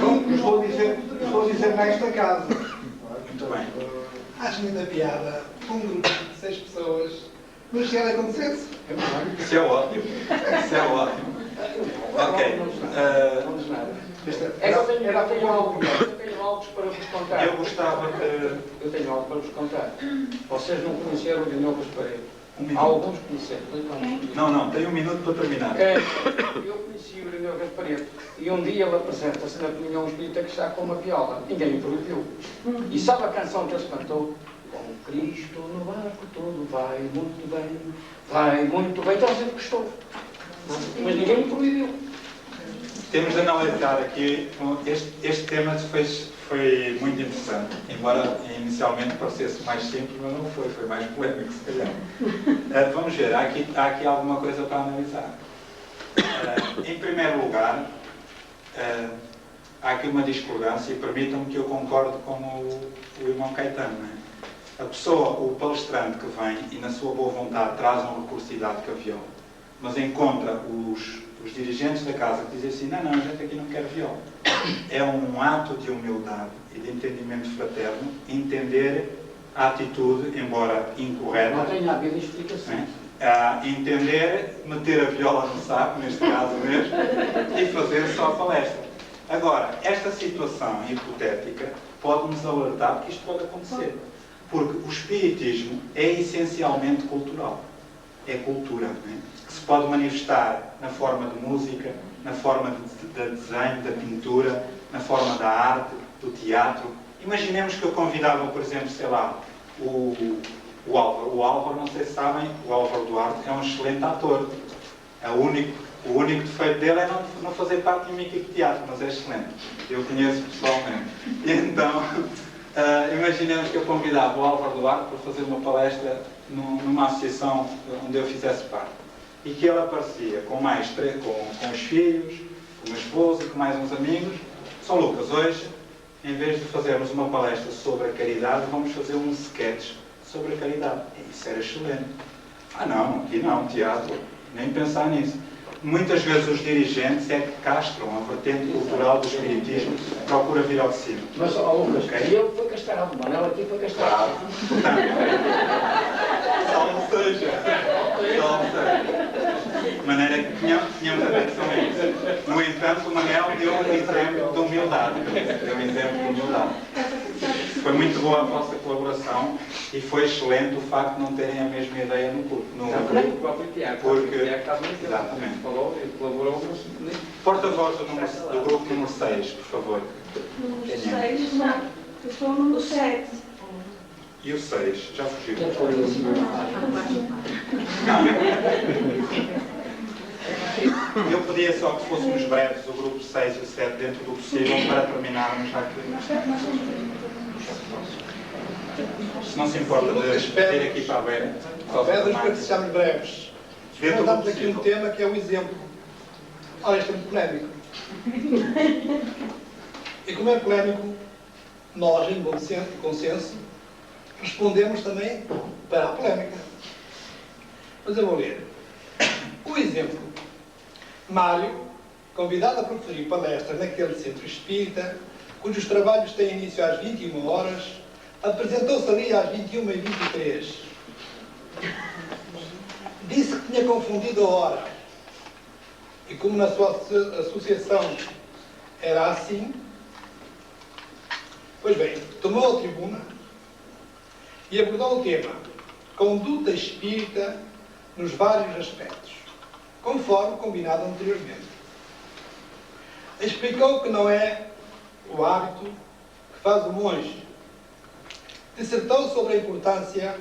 Estou a dizer nesta casa. Muito bem. Acho muita piada um grupo de 6 pessoas, mas se ela acontecesse. Isso é ótimo. Isso é ótimo. Ok. Eu tenho algo para vos contar. Eu gostava de... Eu tenho algo para vos contar. Vocês não conheceram o Irineu Gaspareiro. Alguns conheceram. Não, tem 1 minuto para terminar. Eu conheci o Irineu Gaspareiro e um dia ele apresenta-se na comunhão espírita que está com uma viola. Ninguém o proibiu. E sabe a canção que ele cantou? Com Cristo no barco todo vai muito bem, vai muito bem. Então a gente gostou. Mas ninguém o proibiu. Temos de analisar aqui, este tema foi muito interessante, embora inicialmente parecesse mais simples, mas não foi mais polémico se calhar. Vamos ver, há aqui alguma coisa para analisar. Em primeiro lugar, há aqui uma discordância e permitam-me que eu concorde com o irmão Caetano. Não é? A pessoa, o palestrante que vem e na sua boa vontade traz um recurso didático a viola, mas encontra os dirigentes da casa que dizem assim, não, a gente aqui não quer viola. É um ato de humildade e de entendimento fraterno entender a atitude, embora incorreta. Não tem havido explicações. Entender, meter a viola no saco, neste caso mesmo, e fazer só a palestra. Agora, esta situação hipotética pode-nos alertar que isto pode acontecer. Porque o espiritismo é essencialmente cultural. É cultura, não é? Que se pode manifestar na forma de música, na forma de desenho, da pintura, na forma da arte, do teatro. Imaginemos que eu convidava, por exemplo, sei lá, o Álvaro. O Álvaro, não sei se sabem, o Álvaro Duarte é um excelente ator. O único defeito dele é não fazer parte de uma equipe de teatro, mas é excelente. Eu conheço pessoalmente. E então, imaginemos que eu convidava o Álvaro Duarte para fazer uma palestra numa associação onde eu fizesse parte. E que ele aparecia com os filhos, com o esposo e com mais uns amigos. São Lucas, hoje, em vez de fazermos uma palestra sobre a caridade, vamos fazer um sketch sobre a caridade. E isso era excelente. Não, aqui não, teatro, nem pensar nisso. Muitas vezes os dirigentes é que castram a vertente cultural do espiritismo, procura vir ao de cima. Mas, Lucas, ele foi castrado, o Manel aqui foi castrado. Salve seja. De maneira que tínhamos atenção a isso. No entanto, o Manel deu um exemplo de humildade. Foi muito boa a vossa colaboração e foi excelente o facto de não terem a mesma ideia no grupo. O próprio Tiago. Porque, exatamente. Falou e colaborou. Porta-voz do grupo número 6, por favor. Número 6, não. Eu sou o número 7. E o 6? Já fugiu. Eu pedia só que fôssemos breves, o grupo 6 e o 7, dentro do possível, para terminarmos aqui. Se não se importa de ter aqui para a beira. Pedras para que sejamos breves. Nós damos aqui um tema que é o exemplo. Olha, isto é muito polémico. E como é polémico, nós, em bom consenso, respondemos também para a polémica. Mas eu vou ler. O exemplo Mário, convidado a proferir palestra naquele centro espírita, cujos trabalhos têm início às 21 horas, apresentou-se ali às 21h23. Disse que tinha confundido a hora. E como na sua associação era assim, pois bem, tomou a tribuna e abordou o tema conduta espírita nos vários aspectos, conforme combinado anteriormente. Explicou que não é o hábito que faz o monge. Dissertou sobre a importância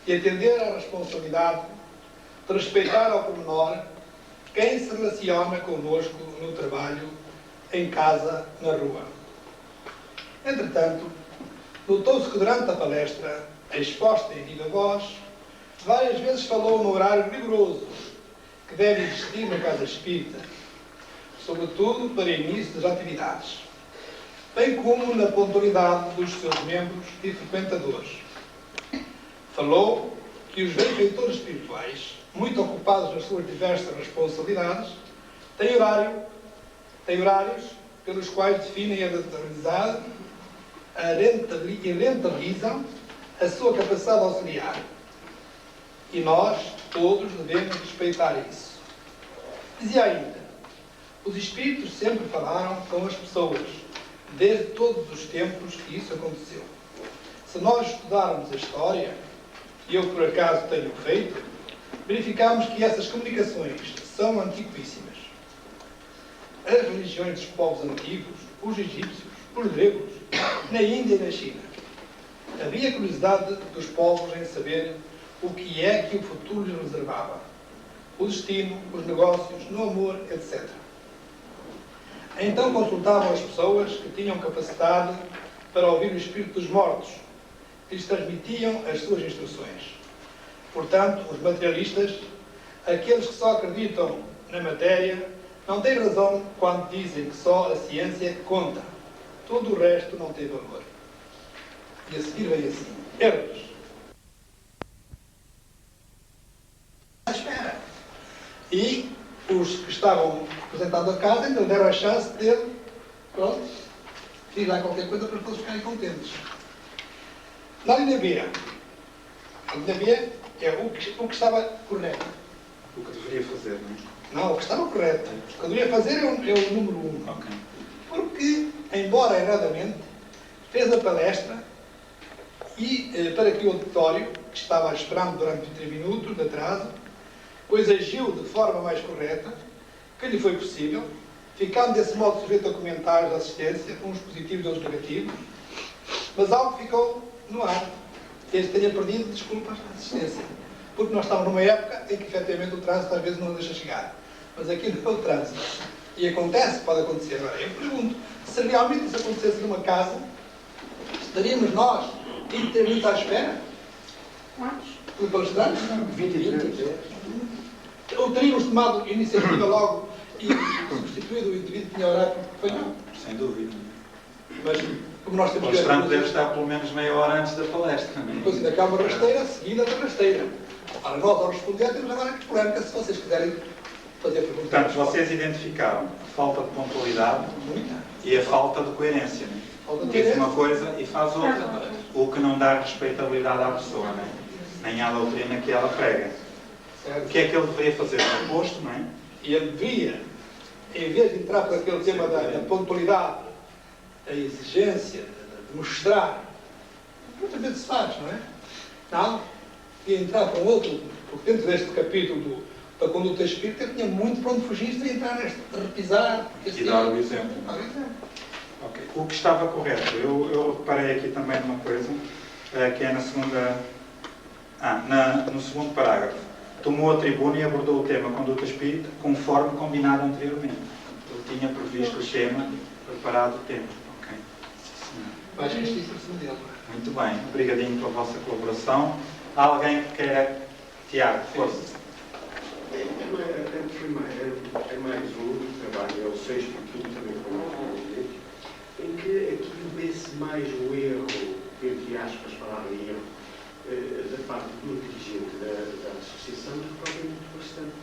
de atender à responsabilidade de respeitar ao pormenor quem se relaciona connosco no trabalho, em casa, na rua. Entretanto, notou-se que durante a palestra, exposta em viva voz, várias vezes falou no horário rigoroso que deve existir na casa espírita, sobretudo para início das atividades, bem como na pontualidade dos seus membros e frequentadores. Falou que os benfeitores espirituais, muito ocupados nas suas diversas responsabilidades, têm horários pelos quais definem a rentabilidade e rentabilizam a sua capacidade auxiliar. E nós, todos, devemos respeitar isso. Dizia ainda, os espíritos sempre falaram com as pessoas, desde todos os tempos que isso aconteceu. Se nós estudarmos a história, e eu por acaso tenho feito, verificamos que essas comunicações são antiquíssimas. As religiões dos povos antigos, os egípcios, os gregos, na Índia e na China. Havia curiosidade dos povos em saber o que é que o futuro lhes reservava. O destino, os negócios, no amor, etc. Então consultavam as pessoas que tinham capacidade para ouvir o espírito dos mortos, que lhes transmitiam as suas instruções. Portanto, os materialistas, aqueles que só acreditam na matéria, não têm razão quando dizem que só a ciência conta. Todo o resto não tem valor. E a seguir vem assim. Erros. À espera. E os que estavam representados a casa ainda deram a chance de ter, pronto, fiz lá qualquer coisa para todos ficarem contentes. Na linha B. A linha B é o que estava correto. O que deveria fazer, não é? Não, o que estava correto. O que deveria fazer é o número 1. Ok. Porque, embora erradamente, fez a palestra e para que o auditório, que estava esperando durante 30 minutos de atraso, pois agiu de forma mais correta, que lhe foi possível, ficando desse modo sujeito a comentários de assistência, uns positivos e outros negativos, mas algo ficou no ar. Desde que tenha perdido desculpas de assistência. Porque nós estamos numa época em que, efetivamente, o trânsito às vezes não deixa chegar. Mas aqui não é o trânsito. E acontece, pode acontecer. Agora, eu pergunto, se realmente isso acontecesse numa casa, estaríamos nós 20 minutos à espera? Quantos? Por palestrante? 23. Ou teríamos tomado iniciativa logo e substituído o indivíduo que tinha horário? Foi não? Sem dúvida. Mas, como nós O temos palestrante deve estar pelo menos meia hora antes da palestra, não é? Depois ainda cá uma rasteira, seguida da rasteira. Ora, nós ao responder temos agora que polémica, se vocês quiserem fazer perguntas. Portanto, vocês identificaram a falta de pontualidade e a falta de coerência, não é? Diz uma coisa e faz outra, o que não dá respeitabilidade à pessoa, não é? Nem à doutrina que ela prega. O que é que ele deveria fazer? O oposto, não é? E ele devia, em vez de entrar por aquele tema da pontualidade, a exigência de mostrar, muitas vezes se faz, não é? Não, ia entrar para um outro, porque dentro deste capítulo da conduta espírita tinha muito para onde fugir e entrar neste, de repisar. E dar o exemplo. Okay. O que estava correto, eu reparei aqui também numa coisa, que é na segunda, no segundo parágrafo. Tomou a tribuna e abordou o tema conduta espírita conforme combinado anteriormente. Ele tinha previsto o tema, preparado o tema. Ok. Acho que isto é dele. Muito bem, obrigadinho pela vossa colaboração. Há alguém que queira? Tiago, força. É mais um trabalho, é o sexto e quinto também foi muito, em que aqui vê-se mais o erro, entre aspas, palavra erro, da parte do dirigente da associação do que propriamente do bastante.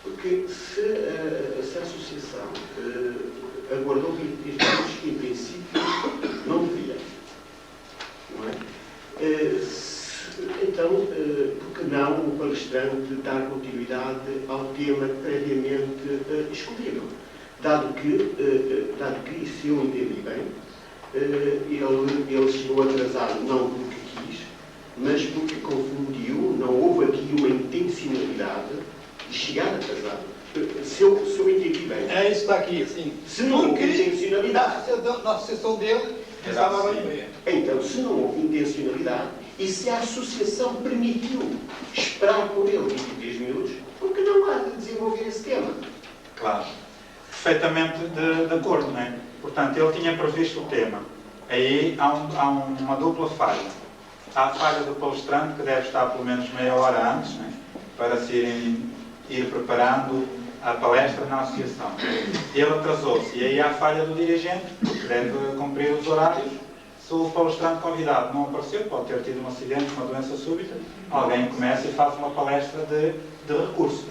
Porque porque se a associação aguardou 23 minutos, em princípio não devia. Não é? Então, por que não o palestrante dar continuidade ao tema previamente escolhido? Dado que, se eu entendi bem, ele chegou atrasado não porque quis, mas porque confundiu, não houve aqui uma intencionalidade de chegar atrasado. Se eu entendi bem. É isso que está aqui, sim. Se não houve intencionalidade. Na associação dele, estava bem meia. Então, se não houve intencionalidade, e se a associação permitiu esperar por ele 23 minutos, por que não há de desenvolver esse tema? Claro. Perfeitamente de acordo, não é? Portanto, ele tinha previsto o tema. Aí há uma dupla falha. Há a falha do palestrante, que deve estar pelo menos meia hora antes, não é? Para se ir preparando a palestra na associação. Ele atrasou-se. E aí há a falha do dirigente, que deve cumprir os horários. Se o palestrante convidado não apareceu, pode ter tido um acidente, uma doença súbita, alguém começa e faz uma palestra de recurso.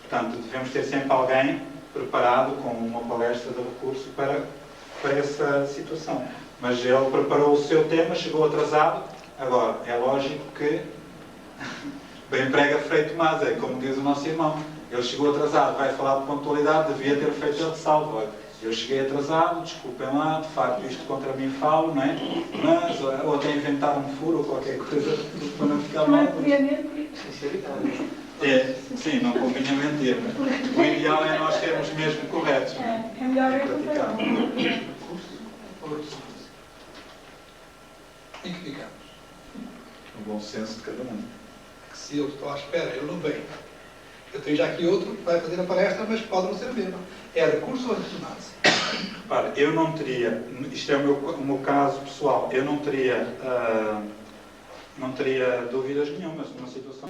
Portanto, devemos ter sempre alguém preparado com uma palestra de recurso para essa situação. Mas ele preparou o seu tema, chegou atrasado. Agora, é lógico que bem prega feito mas é como diz o nosso irmão. Ele chegou atrasado, vai falar de pontualidade, devia ter feito a ressalva. Eu cheguei atrasado, desculpem lá, de facto isto contra mim falo, não é? Mas, ou até inventar um furo ou qualquer coisa para não ficar mal. Não podia mentir. Sinceridade. Sim, não convinha mentir. O ideal é nós sermos mesmo corretos. É melhor eu praticar. Em que ficamos? O bom senso de cada um. Que se eu estou à espera, ele não vem. Eu tenho já aqui outro que vai fazer a palestra, mas pode não ser a mesma. É recurso ou ressonância? Repara, eu não teria, isto é o meu caso pessoal, eu não teria dúvidas nenhumas numa situação.